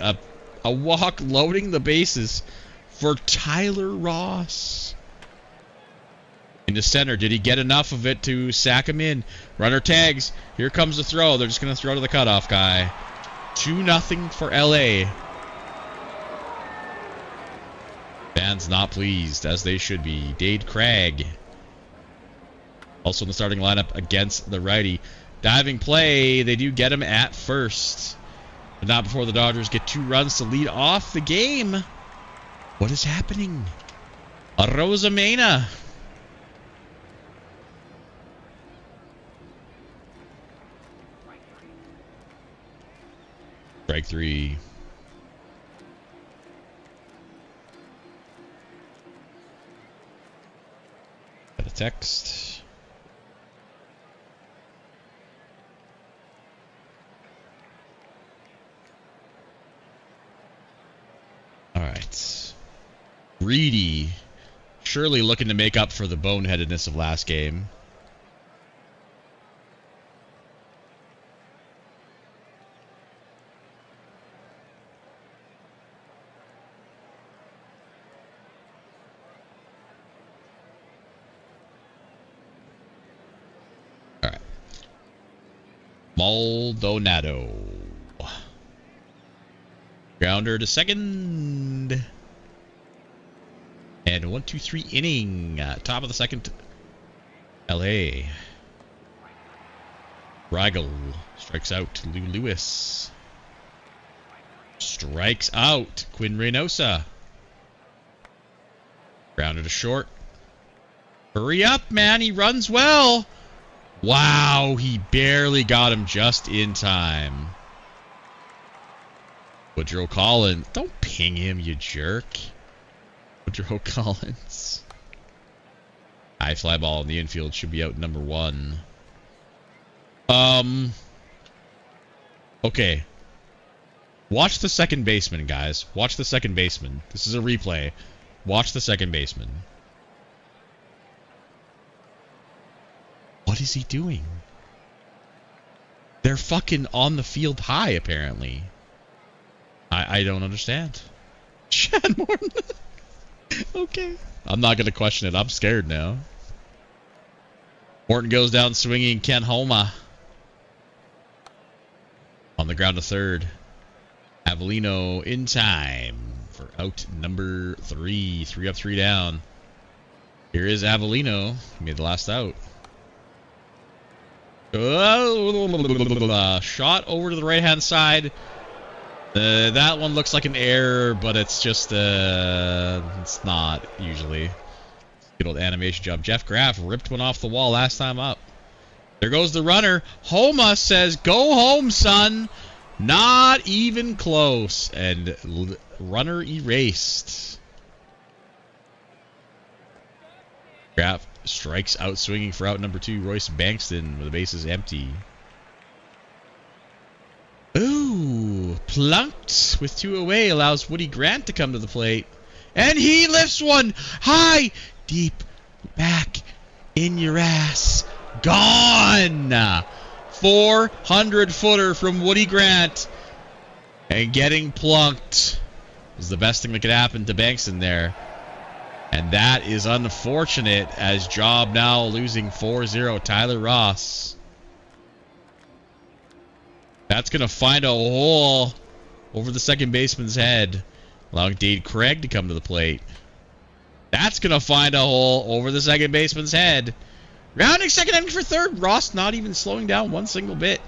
A walk loading the bases for Tyler Ross. In the center, did he get enough of it to sack him in? Runner tags. Here comes the throw. They're just going to throw to the cutoff guy. 2-0 for LA. Fans not pleased, as they should be. Dade Craig. Also in the starting lineup against the righty. Diving play. They do get him at first. But not before the Dodgers get 2 runs to lead off the game. What is happening? Rosamena. Strike 3. Got a text. Alright. Reedy. Surely looking to make up for the boneheadedness of last game. Maldonado. Grounder to second. And 1-2-3 inning. Top of the second. LA. Rigel strikes out. Lou Lewis. Strikes out. Quinn Reynosa. Grounder to short. Hurry up, man. He runs well. Wow, he barely got him just in time. Woodrow Collins. Don't ping him, you jerk. Woodrow Collins. High fly ball in the infield should be out number 1. Okay. Watch the second baseman, guys. Watch the second baseman. This is a replay. Watch the second baseman. What is he doing? They're fucking on the field high, apparently. I don't understand. Chad Morton. Okay. I'm not going to question it. I'm scared now. Morton goes down swinging. Ken Homa. On the ground to third. Avellino in time for out number 3. 3 up, 3 down. Here is Avellino. He made the last out. Shot over to the right-hand side. That one looks like an error, but it's just, it's not, usually. Good old animation job. Jeff Graff ripped one off the wall last time up. There goes the runner. Homa says, go home, son. Not even close. And runner erased. Graff strikes out swinging for out number 2. Royce Bankston with the bases empty. Ooh, plunked with 2 away allows Woody Grant to come to the plate. And he lifts one high, deep, back in your ass. Gone! 400-footer from Woody Grant. And getting plunked is the best thing that could happen to Bankston there. And that is unfortunate, as Job now losing 4-0. Tyler Ross. That's going to find a hole over the second baseman's head, allowing Dade Craig to come to the plate. That's going to find a hole over the second baseman's head. Rounding second inning for third. Ross not even slowing down one single bit.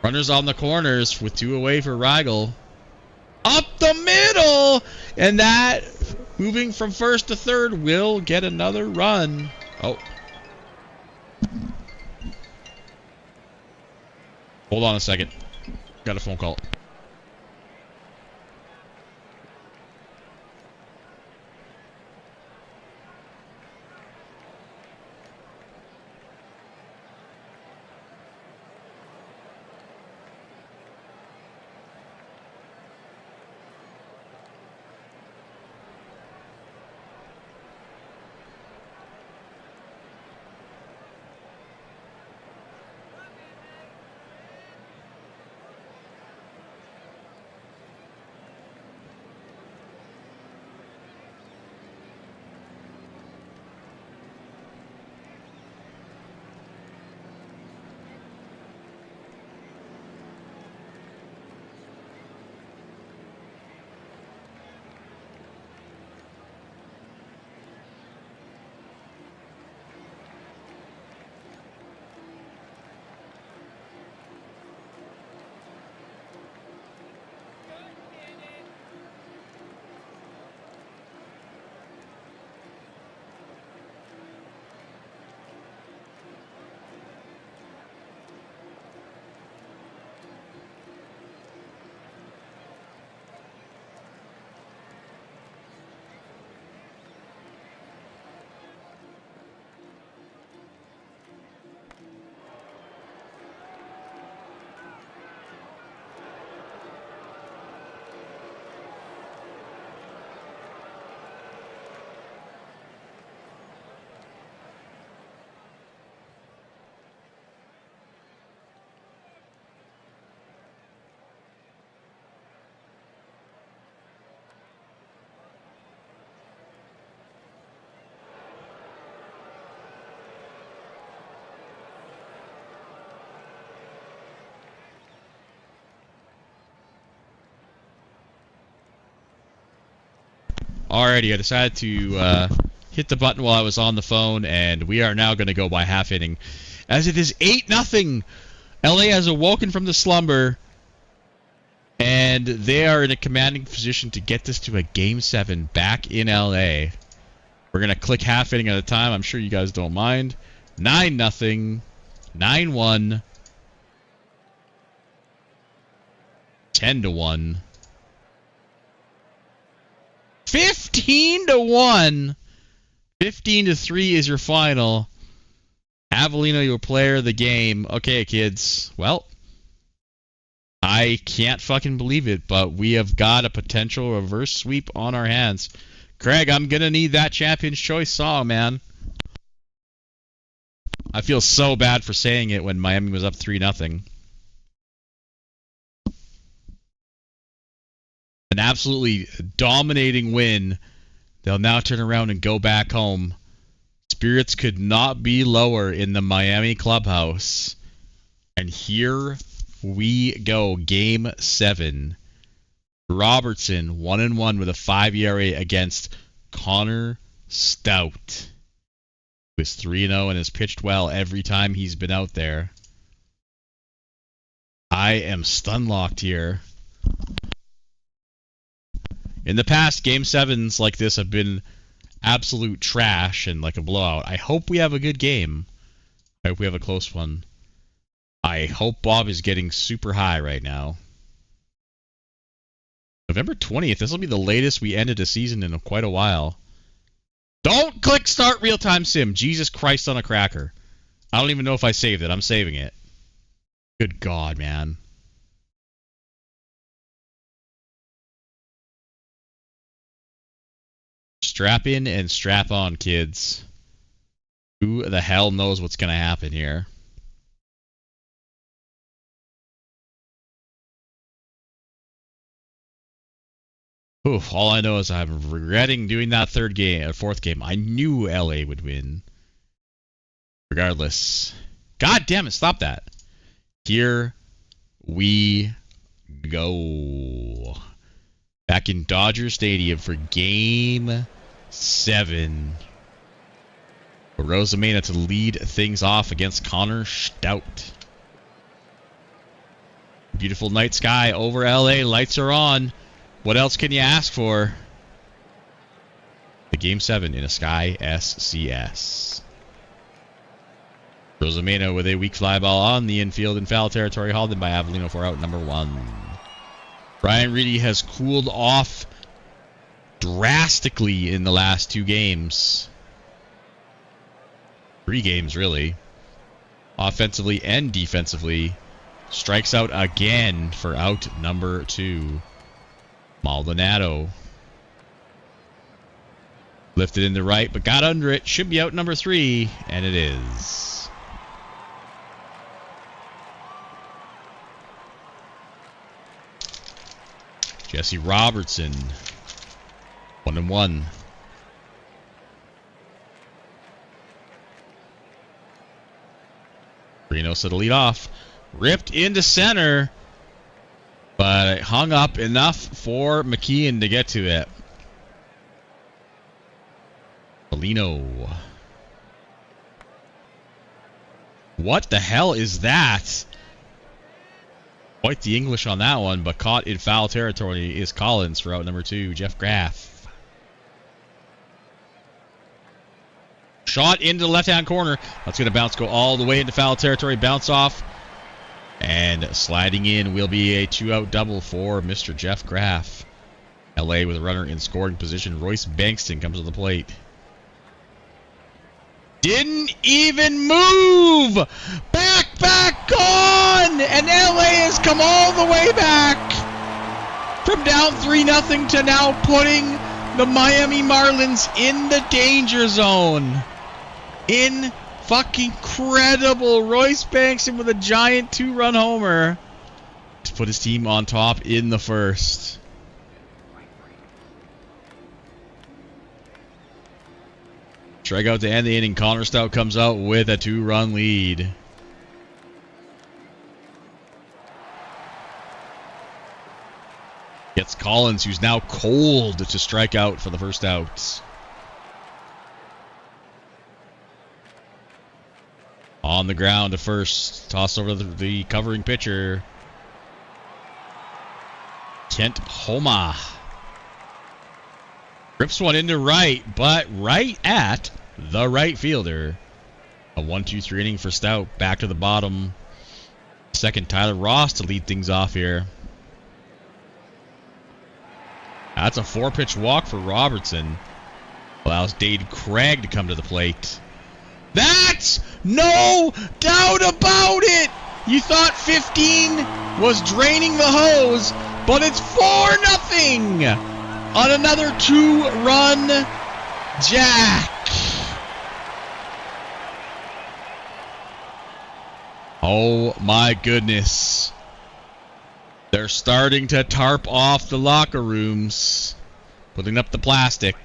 Runners on the corners with 2 away for Rigel. Up the middle! And that, moving from first to third, will get another run. Oh. Hold on a second. Got a phone call. Alrighty, I decided to hit the button while I was on the phone, and we are now going to go by half inning. As it is 8-0. LA has awoken from the slumber, and they are in a commanding position to get this to a Game 7 back in LA. We're going to click half inning at a time. I'm sure you guys don't mind. 9-0. 9-1. 10-1. 15-1. 15-3 is your final. Avellino, your player of the game. Okay, kids. Well, I can't fucking believe it, but we have got a potential reverse sweep on our hands. Craig, I'm going to need that Champion's Choice song, man. I feel so bad for saying it when Miami was up 3-0. An absolutely dominating win. They'll now turn around and go back home. Spirits could not be lower in the Miami clubhouse. And here we go. Game 7. Robertson, 1-1 with a 5 ERA against Connor Stout, who is 3-0 and has pitched well every time he's been out there. I am stun-locked here. In the past, Game 7s like this have been absolute trash and like a blowout. I hope we have a good game. I hope we have a close one. I hope Bob is getting super high right now. November 20th. This will be the latest we ended a season in quite a while. Don't click start real-time sim. Jesus Christ on a cracker. I don't even know if I saved it. I'm saving it. Good God, man. Strap in and strap on, kids. Who the hell knows what's going to happen here? Oof, all I know is I'm regretting doing that fourth game. I knew LA would win. Regardless. God damn it, stop that. Here we go. Back in Dodger Stadium for Game 7. Rosamena to lead things off against Connor Stout. Beautiful night sky over LA. Lights are on. What else can you ask for? The Game 7 in a Sky SCS. Rosamena with a weak fly ball on the infield in foul territory, hauled in by Avellino for out number 1. Brian Reedy has cooled off drastically in the last 2 games. 3 games, really. Offensively and defensively. Strikes out again for out number 2. Maldonado. Lifted in the right, but got under it. Should be out number 3, and it is. Jesse Robertson. 1-1. Reynosa to lead off. Ripped into center. But it hung up enough for McKeon to get to it. Polino. What the hell is that? Quite the English on that one, but caught in foul territory is Collins for out number 2, Jeff Graff. Shot into the left-hand corner. That's going to bounce, go all the way into foul territory, bounce off. And sliding in will be a 2-out double for Mr. Jeff Graff. LA with a runner in scoring position. Royce Bankston comes to the plate. Didn't even move! Back, gone! And LA has come all the way back! From down 3-0 to now putting the Miami Marlins in the danger zone. In fucking incredible. Royce Bankston with a giant 2-run homer to put his team on top in the first. Strikeout to end the inning. Connor Stout comes out with a 2-run lead. Gets Collins, who's now cold, to strike out for the first out. On the ground to first. Toss over the covering pitcher. Kent Homa. Rips one into right, but right at the right fielder. A 1-2-3 inning for Stout. Back to the bottom. Second, Tyler Ross to lead things off here. That's a 4-pitch walk for Robertson. Allows Dade Craig to come to the plate. That's no doubt about it! You thought 15 was draining the hose, but it's 4-0 on another 2-run jack. Oh my goodness. They're starting to tarp off the locker rooms, putting up the plastic.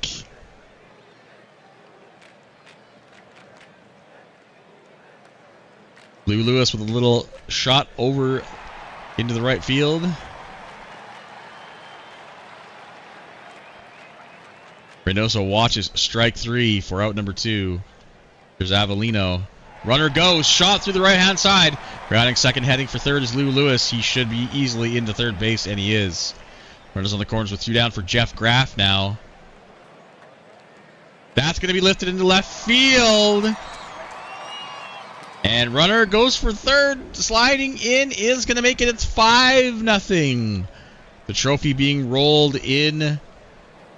Lou Lewis with a little shot over into the right field. Reynoso watches strike 3 for out number 2. There's Avellino. Runner goes, shot through the right-hand side. Grounding second, heading for third is Lou Lewis. He should be easily into third base, and he is. Runners on the corners with 2 down for Jeff Graff now. That's going to be lifted into left field. And runner goes for third. Sliding in is going to make it. It's 5-0. The trophy being rolled in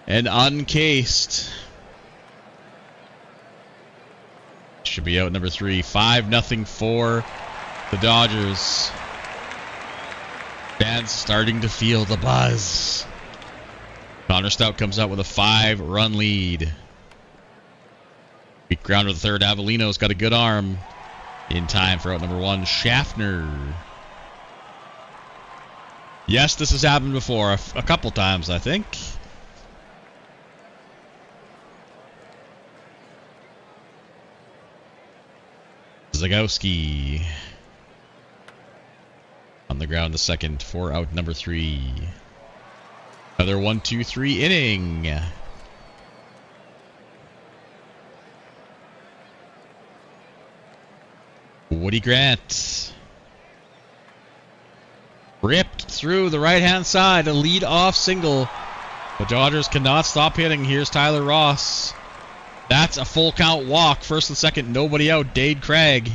and uncased. Should be out number 3. 5-0 for the Dodgers. Fans starting to feel the buzz. Connor Stout comes out with a 5-run lead. Weak grounder to the third. Avellino's got a good arm. In time for out number 1, Schaffner. Yes, this has happened before. A couple times, I think. Zagowski. On the ground, the second for out number 3. Another 1-2-3 inning. Woody Grant. Ripped through the right-hand side. A lead-off single. The Dodgers cannot stop hitting. Here's Tyler Ross. That's a full count walk. First and second, nobody out. Dade Craig.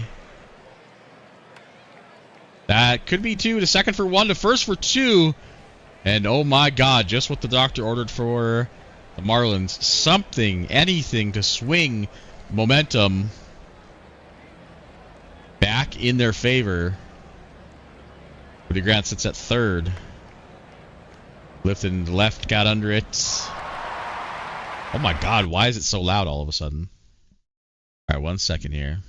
That could be 2 to second for 1 to first for 2. And oh my God, just what the doctor ordered for the Marlins. Something, anything to swing momentum back in their favor. Woody Grant sits at third. Lifted left, got under it. Oh my God, why is it so loud all of a sudden? All right, 1 second here.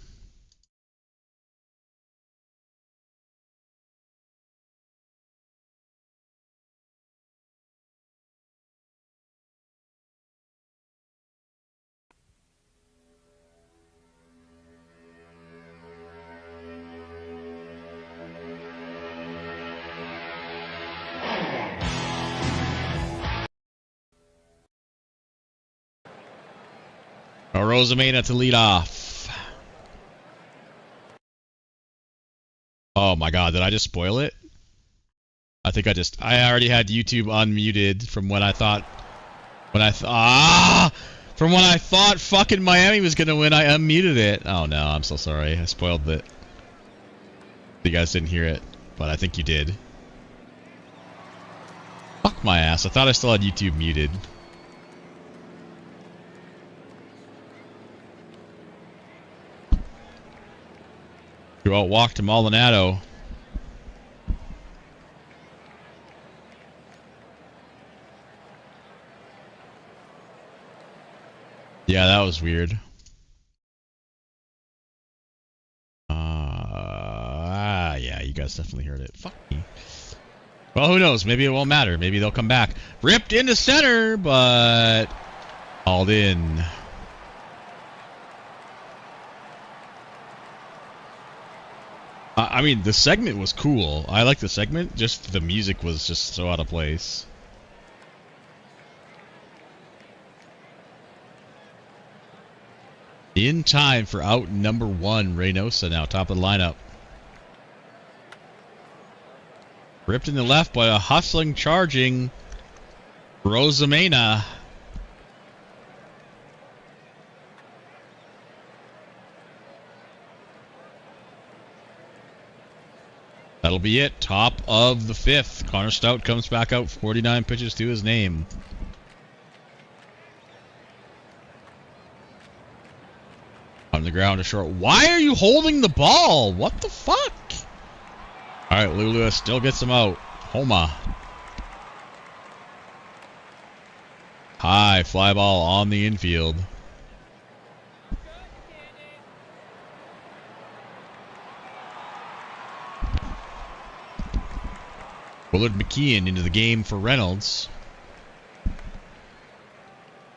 Rosamena to lead off. Oh my God, did I just spoil it? I think I already had YouTube unmuted from when I thought fucking Miami was gonna win. I unmuted it. Oh no, I'm so sorry. I spoiled it. You guys didn't hear it, but I think you did. Fuck my ass. I thought I still had YouTube muted. Go out walk to Maldonado. Yeah, that was weird. Yeah, you guys definitely heard it. Fuck me. Well, who knows? Maybe it won't matter. Maybe they'll come back. Ripped into center, but hauled in. I mean, the segment was cool. I like the segment. Just the music was just so out of place. In time for out number 1. Reynosa now top of the lineup. Ripped in the left by a hustling, charging Rosamena. That'll be it. Top of the 5th. Connor Stout comes back out. 49 pitches to his name. On the ground to short. Why are you holding the ball? What the fuck? All right, Lulu still gets him out. Homa. High fly ball on the infield. Willard McKeon into the game for Reynolds.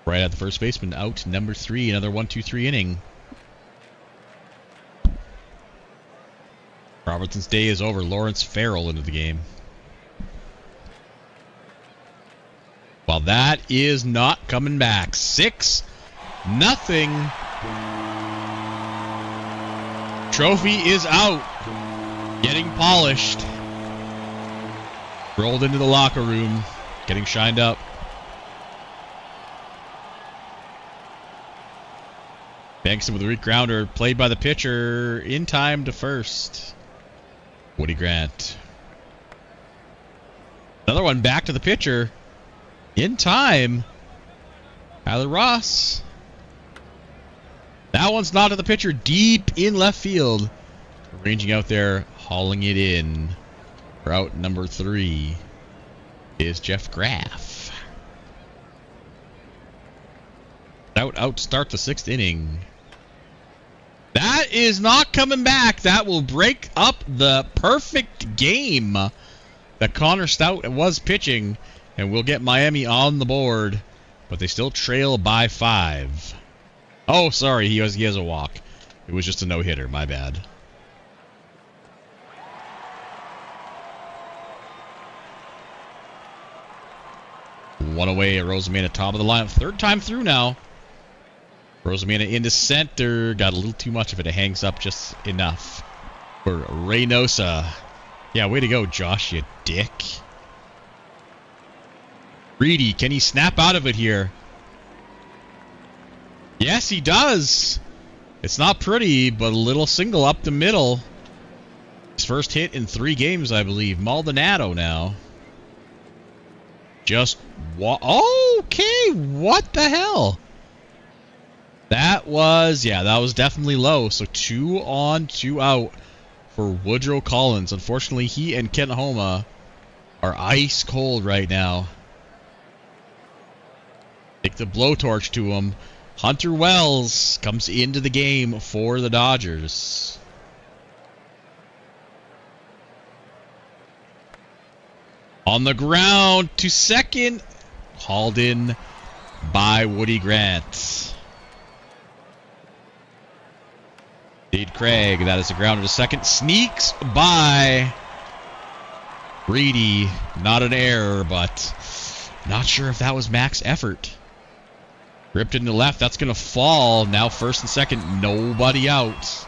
Right at the first baseman, out number 3. Another 1-2-3 inning. Robertson's day is over. Lawrence Farrell into the game. Well, that is not coming back. 6-0. Trophy is out. Getting polished. Rolled into the locker room. Getting shined up. Bankston with a weak grounder. Played by the pitcher. In time to first. Woody Grant. Another one back to the pitcher. In time. Tyler Ross. That one's not to the pitcher. Deep in left field. Ranging out there. Hauling it in. Route number 3 is Jeff Graff. Out start the 6th inning. That is not coming back. That will break up the perfect game that Connor Stout was pitching, and we'll get Miami on the board, but they still trail by 5. Oh, sorry, he has a walk. It was just a no-hitter. My bad. One away at Rosamena, top of the lineup. 3rd time through now. Rosamena into center. Got a little too much of it. It hangs up just enough for Reynosa. Yeah, way to go, Josh, you dick. Reedy, can he snap out of it here? Yes, he does. It's not pretty, but a little single up the middle. His first hit in 3 games, I believe. Maldonado now. Just okay, what the hell? That was definitely low. So 2 on, 2 out for Woodrow Collins. Unfortunately, he and Kent Homa are ice cold right now. Take the blowtorch to him. Hunter Wells comes into the game for the Dodgers. On the ground to second. Hauled in by Woody Grant. Dade Craig, that is a grounder to second. Sneaks by Reedy. Not an error, but not sure if that was max effort. Ripped into left. That's going to fall. Now first and second. Nobody out.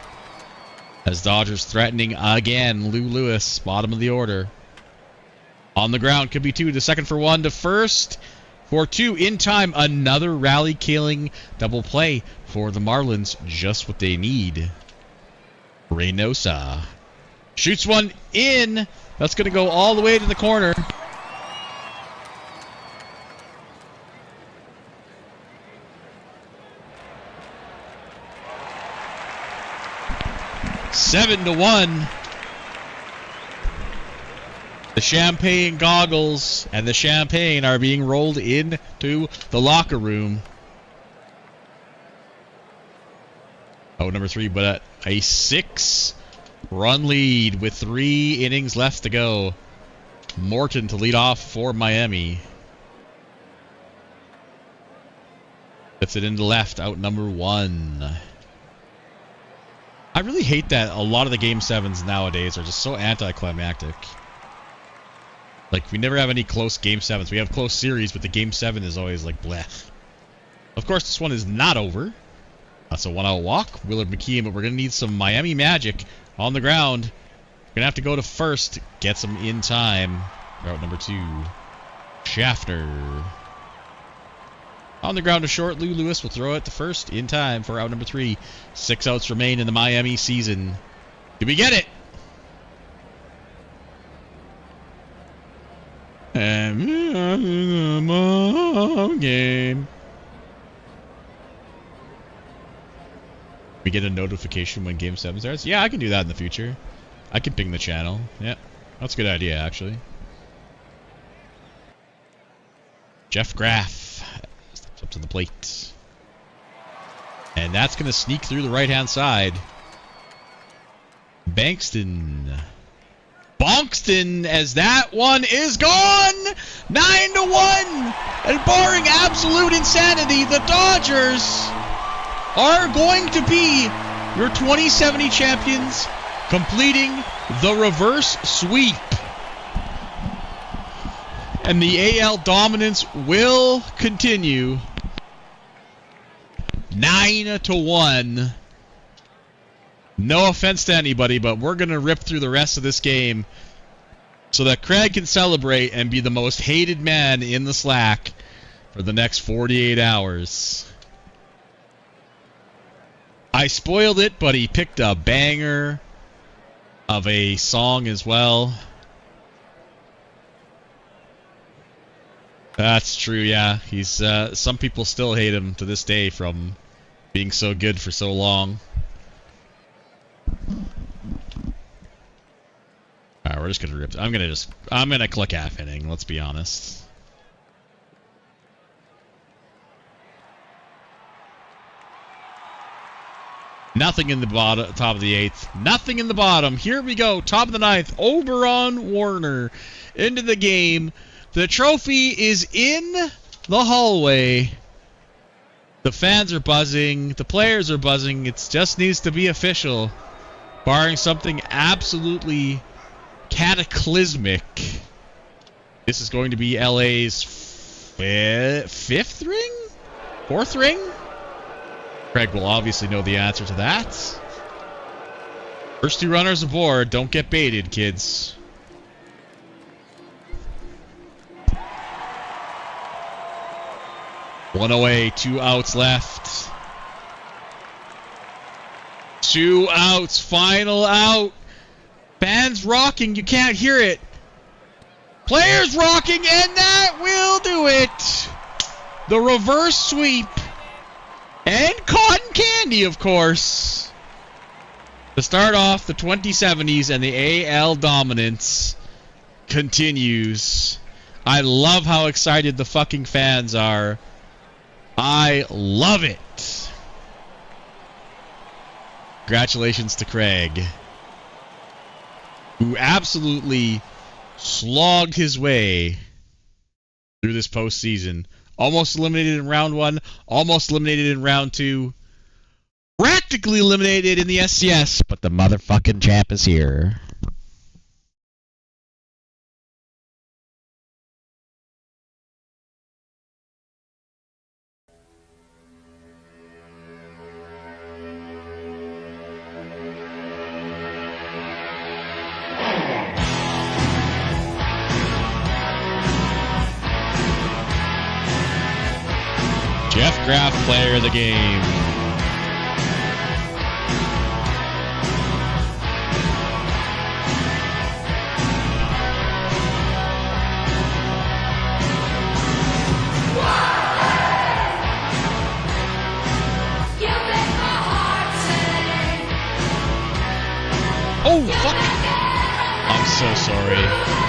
As Dodgers threatening again. Lou Lewis, bottom of the order. On the ground, could be 2 to second for 1 to first for 2 in time. Another rally-killing double play for the Marlins. Just what they need. Reynosa shoots one in. That's going to go all the way to the corner. Seven to 1. The champagne goggles and the champagne are being rolled into the locker room. Oh, number 3, but a 6-run lead with 3 innings left to go. Morton to lead off for Miami. Puts it into left, out number 1. I really hate that a lot of the Game 7s nowadays are just so anticlimactic. Like, we never have any close Game 7s. We have close series, but the Game 7 is always like, bleh. Of course, this one is not over. That's a 1-out walk. Willard McKeon, but we're going to need some Miami magic on the ground. We're going to have to go to first. Get some in time. Route number 2. Schaffner. On the ground to short. Lou Lewis will throw it to first in time for route number 3. 6 outs remain in the Miami season. Did we get it? Game. We get a notification when Game 7 starts? Yeah, I can do that in the future. I can ping the channel. Yeah, that's a good idea, actually. Jeff Graff steps up to the plate. And that's going to sneak through the right-hand side. Bankston. Bonkston, as that one is gone! 9-1! And barring absolute insanity, the Dodgers are going to be your 2070 champions, completing the reverse sweep. And the AL dominance will continue. 9-1. No offense to anybody, but we're going to rip through the rest of this game so that Craig can celebrate and be the most hated man in the Slack for the next 48 hours. I spoiled it, but he picked a banger of a song as well. That's true, yeah. He's some people still hate him to this day from being so good for so long. Alright, we're just gonna rip. I'm gonna click half inning, let's be honest. Nothing in the bottom, top of the 8th. Nothing in the bottom. Here we go. Top of the 9th. Oberon Warner into the game. The trophy is in the hallway. The fans are buzzing. The players are buzzing. It just needs to be official. Barring something absolutely cataclysmic. This is going to be LA's 5th ring? 4th ring? Craig will obviously know the answer to that. First 2 runners aboard. Don't get baited, kids. One away, 2 outs left. 2 outs, final out. Fans rocking, you can't hear it. Players rocking, and that will do it. The reverse sweep. And cotton candy, of course. To start off the 2070s, and the AL dominance continues. I love how excited the fucking fans are. I love it. Congratulations to Craig, who absolutely slogged his way through this postseason. Almost eliminated in round 1, almost eliminated in round 2, practically eliminated in the SCS, but the motherfucking champ is here. Jeff Graff, player of the game. Oh, fuck! I'm so sorry.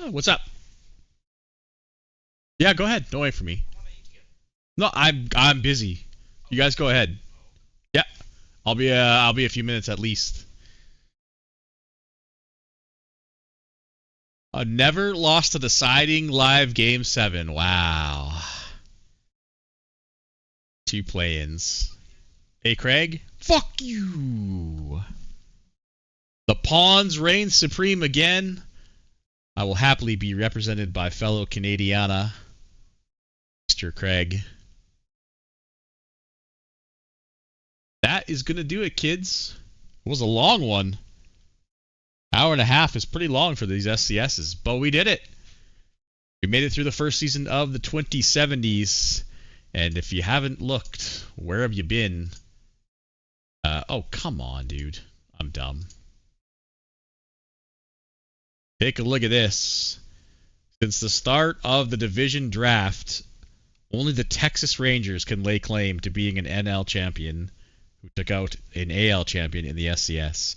What's up? Yeah, go ahead. Don't wait for me. No, I'm busy. You guys go ahead. Yeah, I'll be a few minutes at least. Never lost a deciding live game 7. Wow. 2 play-ins. Hey, Craig. Fuck you. The pawns reign supreme again. I will happily be represented by fellow Canadiana, Mr. Craig. That is going to do it, kids. It was a long one. Hour and a half is pretty long for these SCSs, but we did it. We made it through the first season of the 2070s. And if you haven't looked, where have you been? Oh, come on, dude. I'm dumb. Take a look at this. Since the start of the division draft, only the Texas Rangers can lay claim to being an NL champion who took out an AL champion in the SCS.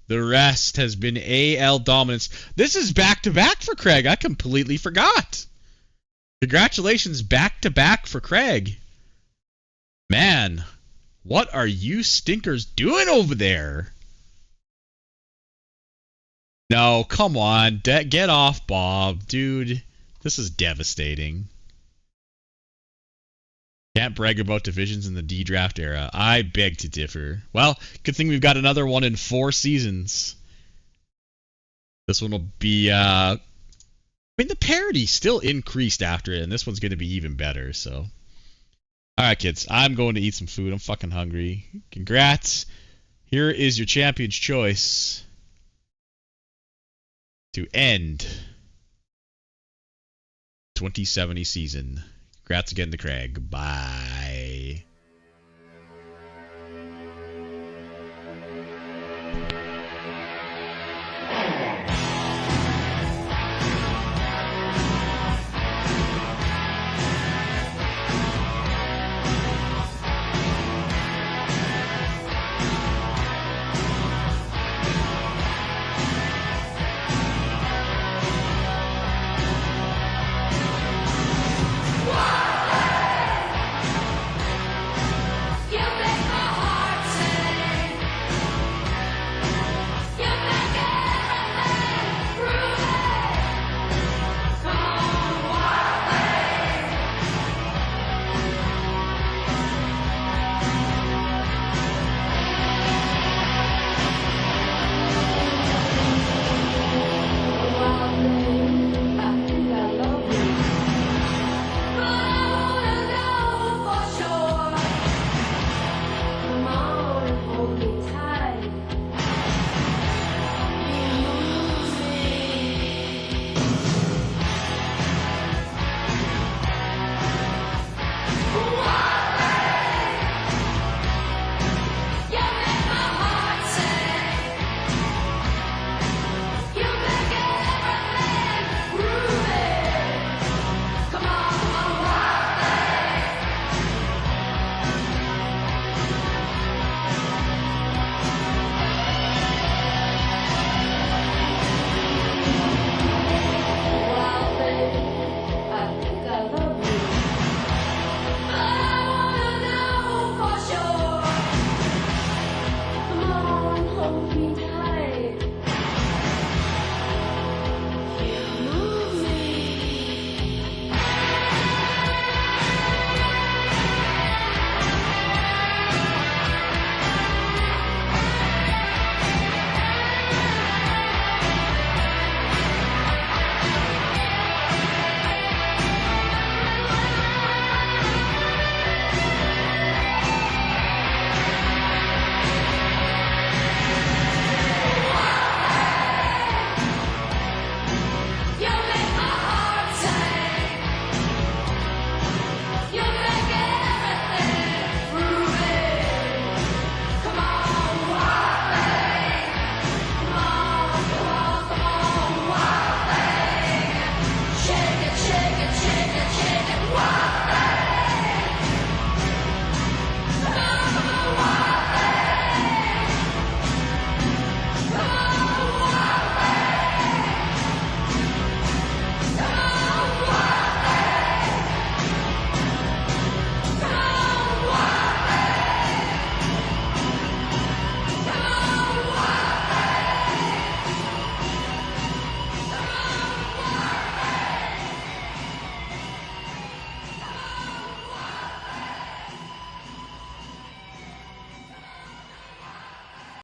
The rest has been AL dominance. This is back-to-back for Craig. I completely forgot. Congratulations, back-to-back for Craig. Man, what are you stinkers doing over there? No, come on. Get off, Bob. Dude, this is devastating. Can't brag about divisions in the D-Draft era. I beg to differ. Well, good thing we've got another one in 4 seasons. This one will be, I mean, the parity still increased after it, and this one's going to be even better, so. Alright, kids. I'm going to eat some food. I'm fucking hungry. Congrats. Here is your champion's choice to end 2070 season. Congrats again to Craig. Bye.